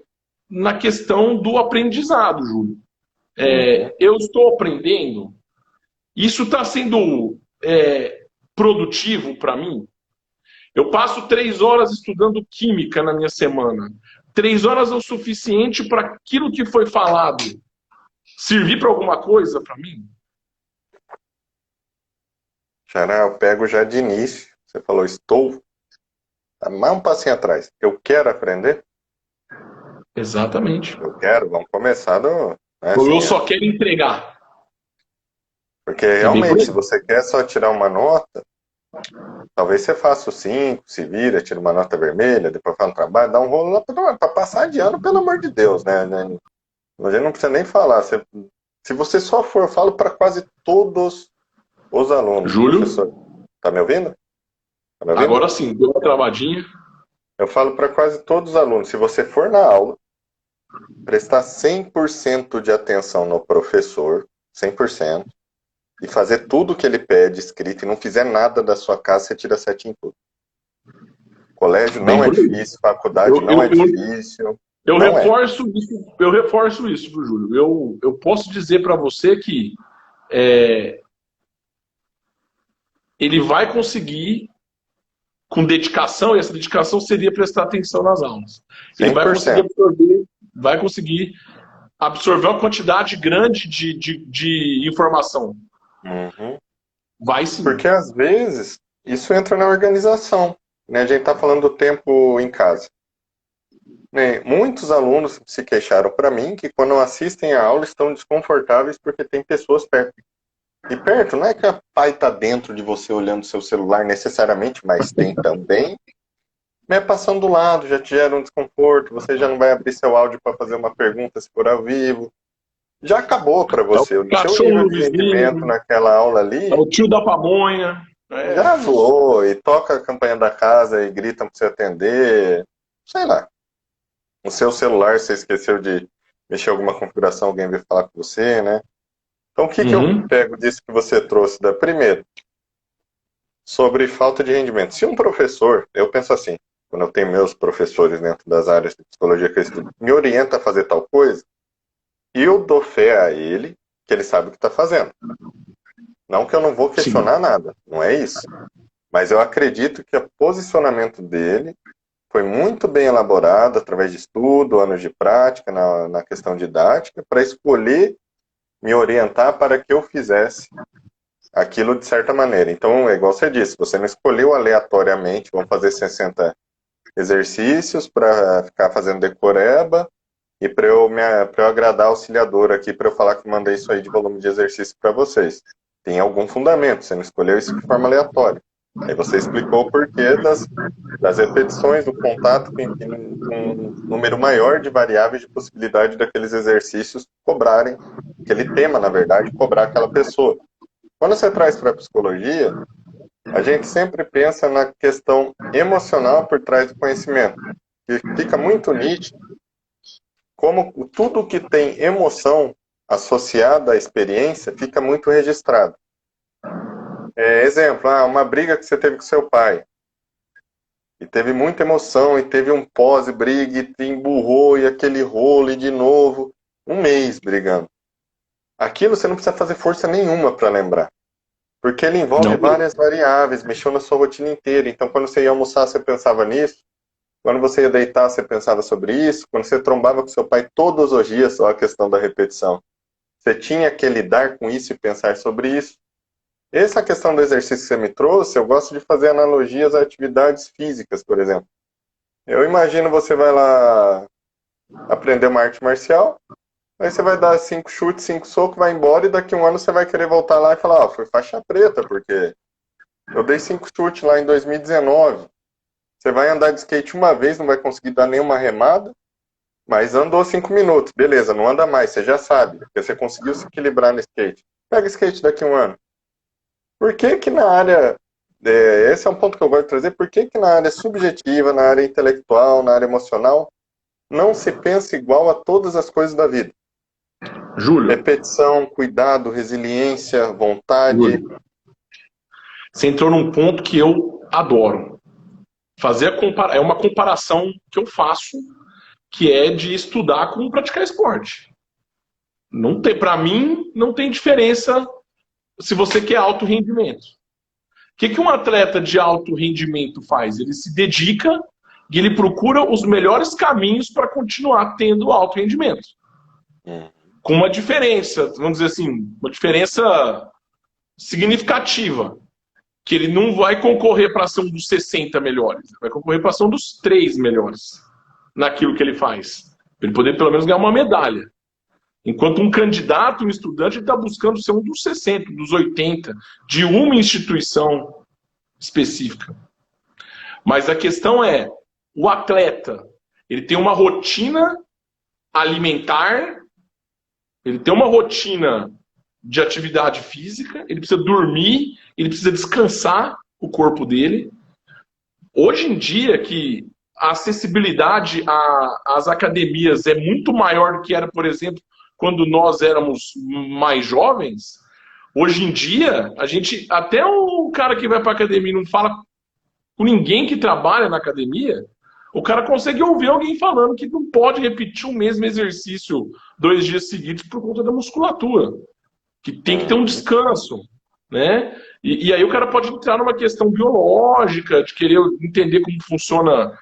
na questão do aprendizado, Júlio. Eu estou aprendendo, isso está sendo produtivo para mim. Eu passo 3 horas estudando química na minha semana. 3 horas é o suficiente para aquilo que foi falado servir para alguma coisa para mim? Xará, eu pego já de início. Você falou, estou. Tá mais um passinho atrás. Eu quero aprender? Exatamente. Eu quero, vamos começar do. Né, Ou assim, eu só quero entregar. porque É bem por realmente, aí. se você quer só tirar uma nota, talvez você faça o 5, se vira, tira uma nota vermelha, depois faz um trabalho, dá um rolo lá para passar de ano, pelo amor de Deus, né? A gente não precisa nem falar. Se você só for, eu falo para quase todos os alunos. Júlio? Professor, tá me ouvindo? Tá me ouvindo? Agora sim, deu uma travadinha. Eu falo para quase todos os alunos, se você for na aula, prestar 100% de atenção no professor, 100%, e fazer tudo o que ele pede escrito, e não fizer nada da sua casa, você tira 7 em tudo. Colégio não é difícil, faculdade não é difícil. Eu reforço isso, Júlio. Eu posso dizer para você que ele vai conseguir, com dedicação, e essa dedicação seria prestar atenção nas aulas. Ele 100%. vai conseguir absorver uma quantidade grande de informação. Uhum. Vai sim. Porque às vezes isso entra na organização. Né? A gente está falando do tempo em casa. Né? Muitos alunos se queixaram para mim que quando assistem a aula estão desconfortáveis porque tem pessoas perto. E perto não é que o pai está dentro de você olhando seu celular necessariamente, mas tem também. Né? Passando do lado, já te gera um desconforto, você já não vai abrir seu áudio para fazer uma pergunta se for ao vivo. Já acabou para você. O seu nível de rendimento naquela aula ali. É o tio da pamonha. Já voou e toca a campanha da casa e grita para você atender. Sei lá. No seu celular você esqueceu de mexer alguma configuração, alguém veio falar com você, né? Então o que eu pego disso que você trouxe da primeira? Sobre falta de rendimento. Se um professor, eu penso assim, quando eu tenho meus professores dentro das áreas de psicologia que eu estudo, me orienta a fazer tal coisa, eu dou fé a ele que ele sabe o que está fazendo. Não que eu não vou questionar nada, não é isso. Mas eu acredito que o posicionamento dele foi muito bem elaborado através de estudo, anos de prática na questão didática, para escolher me orientar para que eu fizesse aquilo de certa maneira. Então, é igual você disse, você não escolheu aleatoriamente, vamos fazer 60 exercícios para ficar fazendo decoreba, e para eu agradar o auxiliador aqui, para eu falar que mandei isso aí de volume de exercício para vocês. Tem algum fundamento, você não escolheu isso de forma aleatória. Aí você explicou o porquê das repetições, do contato com um número maior de variáveis de possibilidade daqueles exercícios cobrarem, aquele tema, na verdade, cobrar aquela pessoa. Quando você traz para a psicologia, a gente sempre pensa na questão emocional por trás do conhecimento, que fica muito nítido como tudo que tem emoção associada à experiência fica muito registrado. Exemplo, uma briga que você teve com seu pai, e teve muita emoção, e teve um pós-briga, e te emburrou, e aquele rolo, e de novo, 1 mês brigando. Aquilo você não precisa fazer força nenhuma para lembrar, porque ele envolve várias variáveis, mexeu na sua rotina inteira. Então, quando você ia almoçar, você pensava nisso. Quando você ia deitar, você pensava sobre isso. Quando você trombava com seu pai todos os dias, só a questão da repetição, você tinha que lidar com isso e pensar sobre isso. Essa questão do exercício que você me trouxe, eu gosto de fazer analogias a atividades físicas, por exemplo. Eu imagino você vai lá aprender uma arte marcial, Aí você vai dar 5 chutes, 5 socos, vai embora e daqui a um ano você vai querer voltar lá e falar, foi faixa preta, porque eu dei 5 chutes lá em 2019. Você vai andar de skate uma vez, não vai conseguir dar nenhuma remada, mas andou 5 minutos. Beleza, não anda mais, você já sabe, porque você conseguiu se equilibrar no skate. Pega skate daqui a um ano. Por que que na área, esse é um ponto que eu gosto de trazer, por que que na área subjetiva, na área intelectual, na área emocional, não se pensa igual a todas as coisas da vida? Júlio, Repetição, cuidado, resiliência, vontade. Júlio, você entrou num ponto que eu adoro. É uma comparação que eu faço, que é de estudar com praticar esporte. Não tem, para mim, não tem diferença se você quer alto rendimento. O que um atleta de alto rendimento faz? Ele se dedica e ele procura os melhores caminhos para continuar tendo alto rendimento. Com uma diferença, vamos dizer assim, uma diferença significativa. Que ele não vai concorrer para ser um dos 60 melhores. Vai concorrer para ser um dos 3 melhores naquilo que ele faz. Para ele poder pelo menos ganhar uma medalha. Enquanto um candidato, um estudante, ele está buscando ser um dos 60, dos 80, de uma instituição específica. Mas a questão é, o atleta, ele tem uma rotina alimentar, ele tem uma rotina de atividade física, ele precisa dormir, ele precisa descansar o corpo dele. Hoje em dia, que a acessibilidade às academias é muito maior do que era, por exemplo, quando nós éramos mais jovens, hoje em dia, até o cara que vai para a academia e não fala com ninguém que trabalha na academia, o cara consegue ouvir alguém falando que não pode repetir o mesmo exercício 2 dias seguidos por conta da musculatura. Que tem que ter um descanso, né? E aí o cara pode entrar numa questão biológica, de querer entender como funciona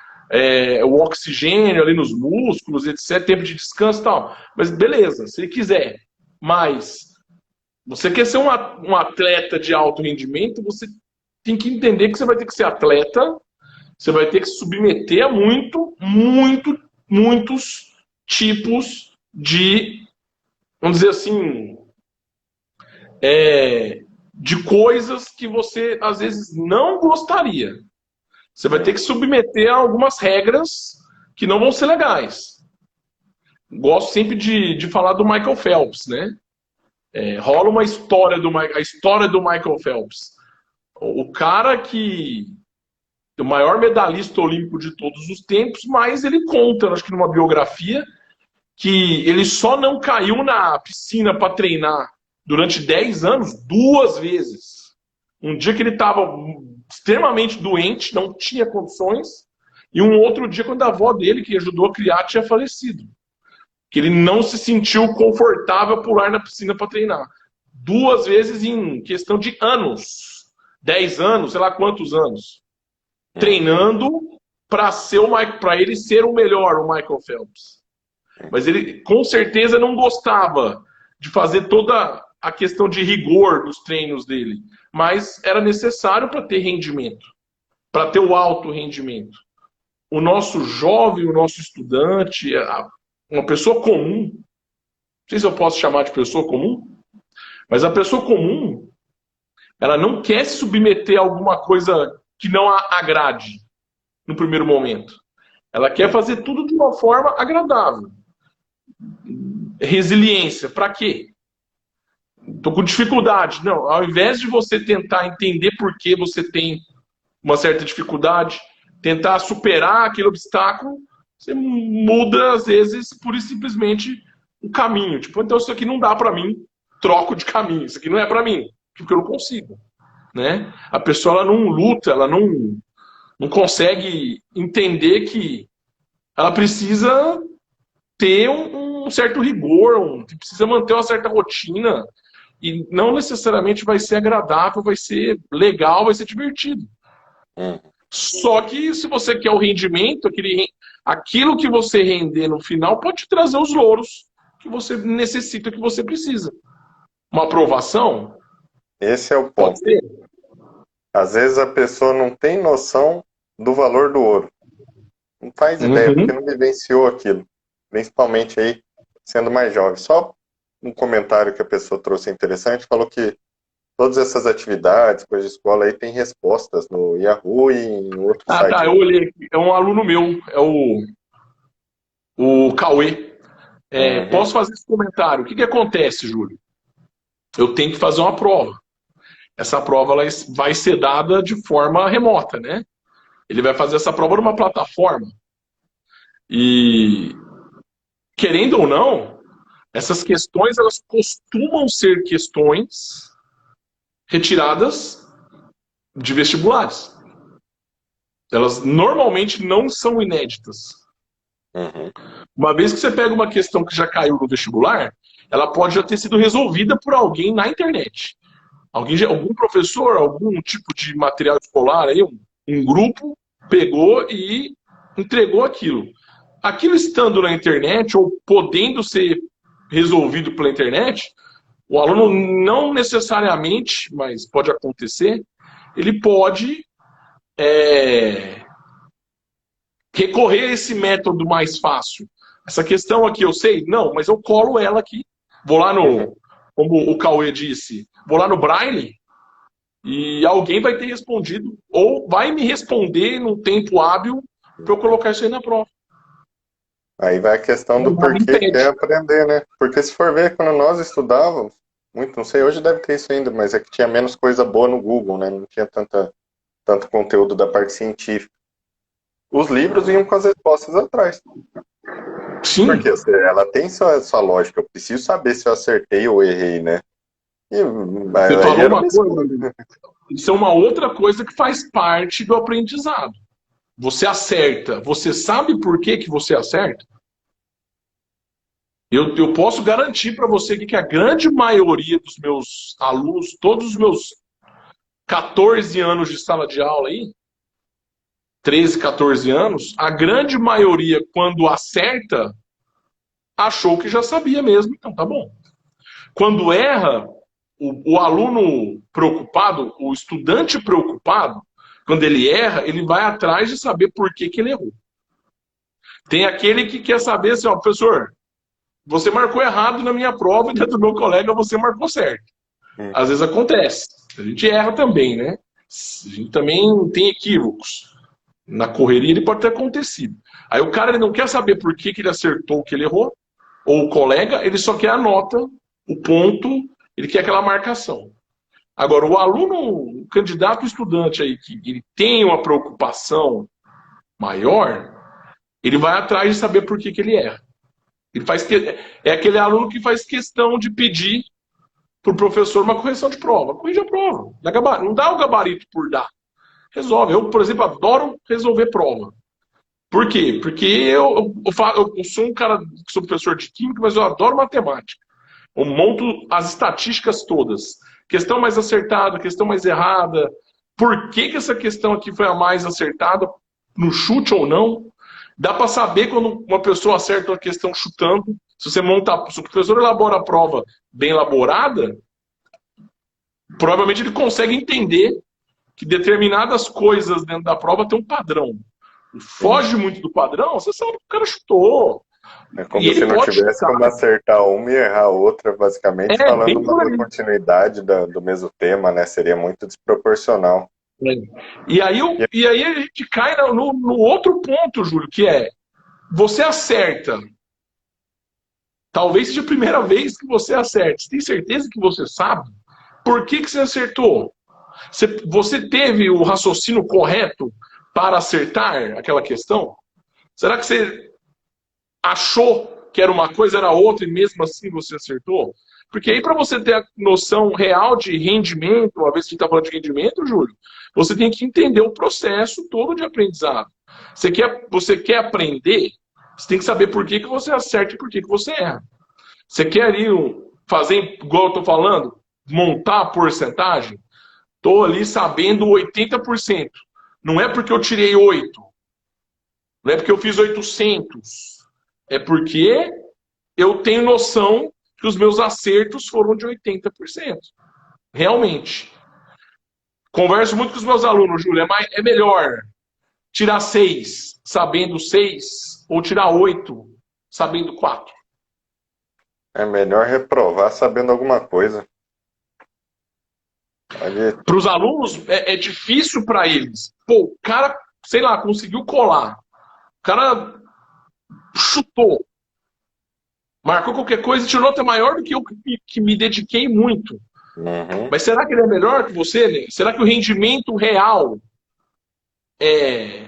o oxigênio ali nos músculos, etc., tempo de descanso e tal. Mas beleza, se ele quiser. Mas você quer ser um atleta de alto rendimento, você tem que entender que você vai ter que ser atleta, você vai ter que se submeter a muitos tipos de, vamos dizer assim, de coisas que você, às vezes, não gostaria. Você vai ter que submeter a algumas regras que não vão ser legais. Gosto sempre de falar do Michael Phelps, né? Rola uma história a história do Michael Phelps. O cara que é o maior medalhista olímpico de todos os tempos, mas ele conta, acho que numa biografia, que ele só não caiu na piscina para treinar durante 10 anos 2 vezes. Um dia que ele estava extremamente doente, não tinha condições, e um outro dia quando a avó dele, que ajudou a criar, tinha falecido. Que ele não se sentiu confortável a pular na piscina para treinar. 2 vezes em questão de anos. 10 anos, sei lá quantos anos. Treinando para ele ser o melhor, o Michael Phelps. Mas ele com certeza não gostava de fazer toda a questão de rigor dos treinos dele. Mas era necessário para ter rendimento, para ter o alto rendimento. O nosso jovem, o nosso estudante, uma pessoa comum, não sei se eu posso chamar de pessoa comum, mas a pessoa comum, ela não quer se submeter a alguma coisa que não a agrade no primeiro momento. Ela quer fazer tudo de uma forma agradável. Resiliência, para quê? Estou com dificuldade. Não, ao invés de você tentar entender por que você tem uma certa dificuldade, tentar superar aquele obstáculo, você muda, às vezes, pura e simplesmente o caminho. Tipo, então isso aqui não dá para mim, troco de caminho. Isso aqui não é para mim, porque eu não consigo. Né? A pessoa ela não luta, ela não consegue entender que ela precisa ter um certo rigor, precisa manter uma certa rotina, e não necessariamente vai ser agradável, vai ser legal, vai ser divertido. Só que se você quer o rendimento, aquilo que você render no final pode te trazer os louros que você necessita, que você precisa. Uma aprovação? Esse é o Pode ponto. ser. Às vezes a pessoa não tem noção do valor do ouro. Não faz ideia, porque não vivenciou aquilo. Principalmente aí, sendo mais jovem. Só um comentário que a pessoa trouxe interessante, falou que todas essas atividades, coisa de escola aí, tem respostas no Yahoo e em outro Ah, site. tá, eu olhei aqui. É um aluno meu, é o Cauê. Uhum, Posso fazer esse comentário? O que acontece, Júlio? Eu tenho que fazer uma prova. Essa prova ela vai ser dada de forma remota, né? Ele vai fazer essa prova numa plataforma. E, querendo ou não, essas questões elas costumam ser questões retiradas de vestibulares. Elas normalmente não são inéditas. uhum. Uma vez que você pega uma questão que já caiu no vestibular, ela pode já ter sido resolvida por alguém na internet. Algum professor, algum tipo de material escolar, aí, um grupo pegou e entregou aquilo. Aquilo estando na internet, ou podendo ser resolvido pela internet, o aluno não necessariamente, mas pode acontecer, ele pode recorrer a esse método mais fácil. Essa questão aqui eu sei? Não, mas eu colo ela aqui. Vou lá no, como o Cauê disse, vou lá no Braille e alguém vai ter respondido, ou vai me responder num tempo hábil para eu colocar isso aí na prova. Aí vai a questão do Nada porquê impede. quer aprender, né? Porque se for ver, quando nós estudávamos, muito, não sei, hoje deve ter isso ainda, mas é que tinha menos coisa boa no Google, né? Não tinha tanto conteúdo da parte científica. Os livros iam com as respostas atrás. Sim, Porque ela tem sua lógica. Eu preciso saber se eu acertei ou errei, né? E você aí falou era uma uma coisa, escolha. amigo. Isso é uma outra coisa que faz parte do aprendizado. Você acerta, você sabe por que, que você acerta? Eu posso garantir para você aqui que a grande maioria dos meus alunos, todos os meus 14 anos de sala de aula aí, 13, 14 anos, a grande maioria, quando acerta, achou que já sabia mesmo, então tá bom. Quando erra, o aluno preocupado, o estudante preocupado, quando ele erra, ele vai atrás de saber por que, que ele errou. Tem aquele que quer saber assim, ó, professor, você marcou errado na minha prova e dentro do meu colega você marcou certo. Às vezes acontece. A gente erra também, né? A gente também tem equívocos. Na correria ele pode ter acontecido. Aí o cara ele não quer saber por que, que ele acertou o que ele errou, ou o colega, ele só quer a nota, o ponto, ele quer aquela marcação. Agora, o aluno, o candidato estudante aí, que ele tem uma preocupação maior, ele vai atrás de saber por que, que ele erra. É aquele aluno que faz questão de pedir para o professor uma correção de prova. Corrige a prova. Não dá o gabarito por dar. Resolve. Eu, por exemplo, adoro resolver prova. Por quê? Porque eu sou um cara que sou professor de química, mas eu adoro matemática. Eu monto as estatísticas todas. Questão mais acertada, questão mais errada. Por que, que essa questão aqui foi a mais acertada? No chute ou não? Dá para saber quando uma pessoa acerta uma questão chutando. Se você monta, se o professor elabora a prova bem elaborada, provavelmente ele consegue entender que determinadas coisas dentro da prova tem um padrão. Foge muito do padrão, você sabe que o cara chutou. É E como se ele não pode tivesse chutar. como acertar uma e errar outra, basicamente, É, falando bem por uma aí. continuidade do mesmo tema, né? Seria muito desproporcional. E aí a gente cai no outro ponto, Júlio, que é você acerta. Talvez seja a primeira vez que você acerta. Você tem certeza que você sabe? Por que, que você acertou? Você teve o raciocínio correto para acertar aquela questão? Será que você achou que era uma coisa, era outra, e mesmo assim você acertou? Porque aí, para você ter a noção real de rendimento, uma vez que a gente está falando de rendimento, Júlio, você tem que entender o processo todo de aprendizado. Você quer aprender, você tem que saber por que, que você acerta e por que, que você erra. Você quer ali fazer, igual eu estou falando, montar a porcentagem? Estou ali sabendo 80%. Não é porque eu tirei 8, não é porque eu fiz 800. É porque eu tenho noção que os meus acertos foram de 80%. Realmente. Converso muito com os meus alunos, Júlia. É melhor tirar 6 sabendo 6 ou tirar 8 sabendo 4. É melhor reprovar sabendo alguma coisa. Pode... Para os alunos, é difícil para eles. Pô, o cara, sei lá, conseguiu colar. O cara chutou. Marcou qualquer coisa e tirou nota maior do que eu que me dediquei muito. Uhum. Mas será que ele é melhor que você, né? Será que o rendimento real é,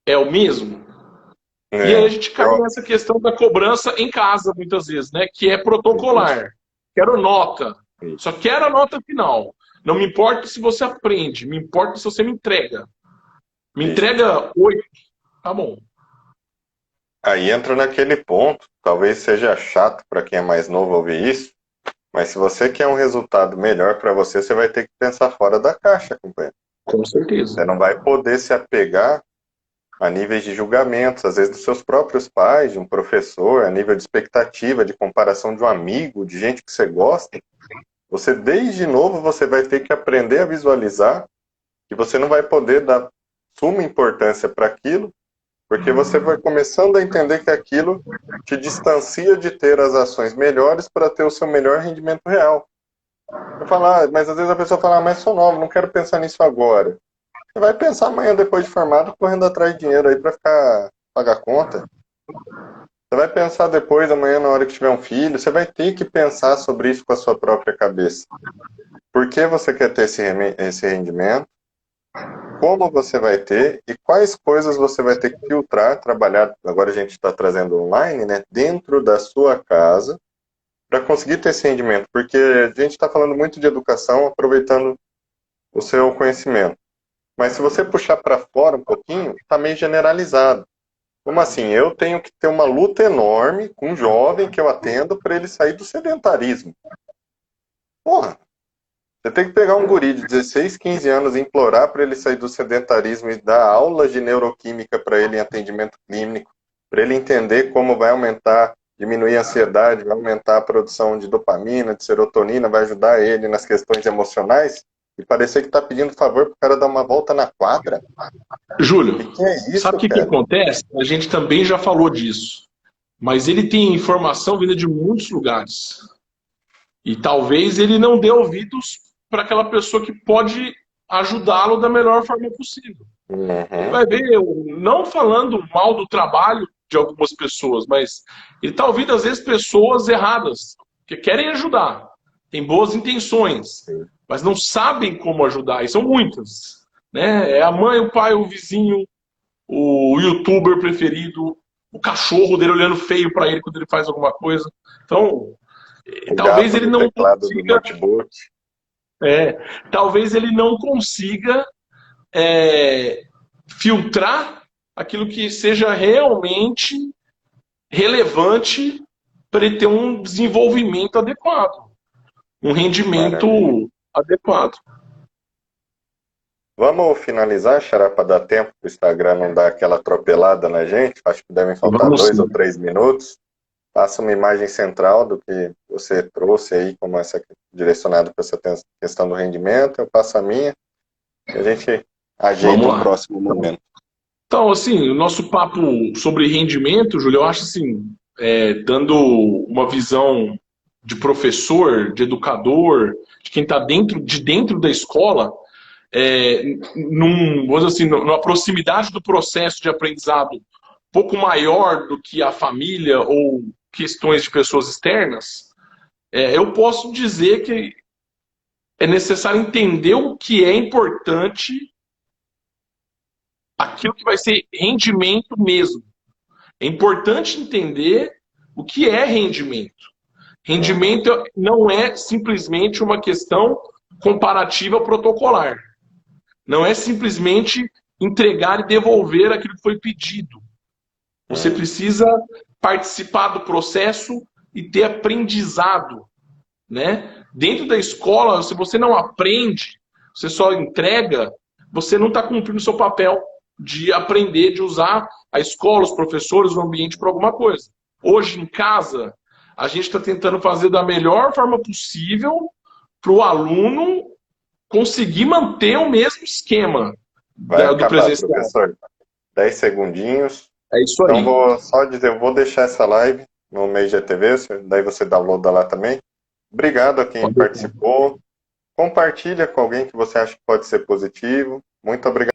é o mesmo? E aí a É, gente cai nessa questão da cobrança em casa, muitas vezes, né? Que é protocolar. Quero nota. Só quero a nota final. Não me importa se você aprende, me importa se você me entrega. Me isso. entrega 8, tá bom. Aí entra naquele ponto, talvez seja chato para quem é mais novo ouvir isso, mas se você quer um resultado melhor para você, você vai ter que pensar fora da caixa, companheiro. Com certeza. Você não vai poder se apegar a níveis de julgamentos, às vezes dos seus próprios pais, de um professor, a nível de expectativa, de comparação de um amigo, de gente que você gosta. Você, desde novo, você vai ter que aprender a visualizar que você não vai poder dar suma importância para aquilo, porque você vai começando a entender que aquilo te distancia de ter as ações melhores para ter o seu melhor rendimento real. Eu falar, mas às vezes a pessoa fala, mas sou nova, não quero pensar nisso agora. Você vai pensar amanhã depois de formado, correndo atrás de dinheiro aí para pagar conta. Você vai pensar depois, amanhã na hora que tiver um filho, você vai ter que pensar sobre isso com a sua própria cabeça. Por que você quer ter esse rendimento? Como você vai ter e quais coisas você vai ter que filtrar, trabalhar, agora a gente está trazendo online, né, dentro da sua casa, para conseguir ter esse rendimento, porque a gente está falando muito de educação, aproveitando o seu conhecimento. Mas se você puxar para fora um pouquinho, está meio generalizado. Como assim? Eu tenho que ter uma luta enorme com um jovem que eu atendo para ele sair do sedentarismo. Porra, você tem que pegar um guri de 16, 15 anos e implorar para ele sair do sedentarismo e dar aulas de neuroquímica para ele em atendimento clínico, para ele entender como vai aumentar, diminuir a ansiedade, vai aumentar a produção de dopamina, de serotonina, vai ajudar ele nas questões emocionais, e parecer que está pedindo favor para o cara dar uma volta na quadra. Júlio, Que é sabe isso, o que cara? acontece? A gente também já falou disso. Mas ele tem informação vinda de muitos lugares. E talvez ele não dê ouvidos para aquela pessoa que pode ajudá-lo da melhor forma possível. Ele Uhum. vai ver, não falando mal do trabalho de algumas pessoas, mas ele está ouvindo, às vezes, pessoas erradas, que querem ajudar, têm boas intenções, mas não sabem como ajudar, e são muitas. Né? É a mãe, o pai, o vizinho, o youtuber preferido, o cachorro dele olhando feio para ele quando ele faz alguma coisa. Então, O talvez gato ele do não teclado do consiga, notebook. é, talvez ele não consiga filtrar aquilo que seja realmente relevante para ele ter um desenvolvimento adequado, um Maravilha. rendimento adequado. Vamos finalizar, Xará, para dar tempo para o Instagram não dar aquela atropelada na gente. Acho que devem faltar Vamos 2 ou 3 minutos. Faça uma imagem central do que você trouxe aí, como essa direcionada para essa questão do rendimento. Eu passo a minha e a gente ajeita vamos um lá. próximo momento. Então, assim, o nosso papo sobre rendimento, Júlio, eu acho assim, dando uma visão de professor, de educador, de quem está dentro da escola, vamos dizer assim, numa proximidade do processo de aprendizado um pouco maior do que a família ou questões de pessoas externas, eu posso dizer que é necessário entender o que é importante, aquilo que vai ser rendimento mesmo. É importante entender o que é rendimento. Rendimento não é simplesmente uma questão comparativa protocolar. Não é simplesmente entregar e devolver aquilo que foi pedido. Você precisa participar do processo e ter aprendizado, né? Dentro da escola, se você não aprende, você só entrega, você não está cumprindo o seu papel de aprender, de usar a escola, os professores, o ambiente para alguma coisa. Hoje, em casa, a gente está tentando fazer da melhor forma possível para o aluno conseguir manter o mesmo esquema Vai do acabar, presencial. professor. 10 segundinhos. É isso Então aí. vou só dizer, eu vou deixar essa live no Meio GTV, daí você downloada lá também. Obrigado a quem Pode deixar. participou. Compartilha com alguém que você acha que pode ser positivo. Muito obrigado.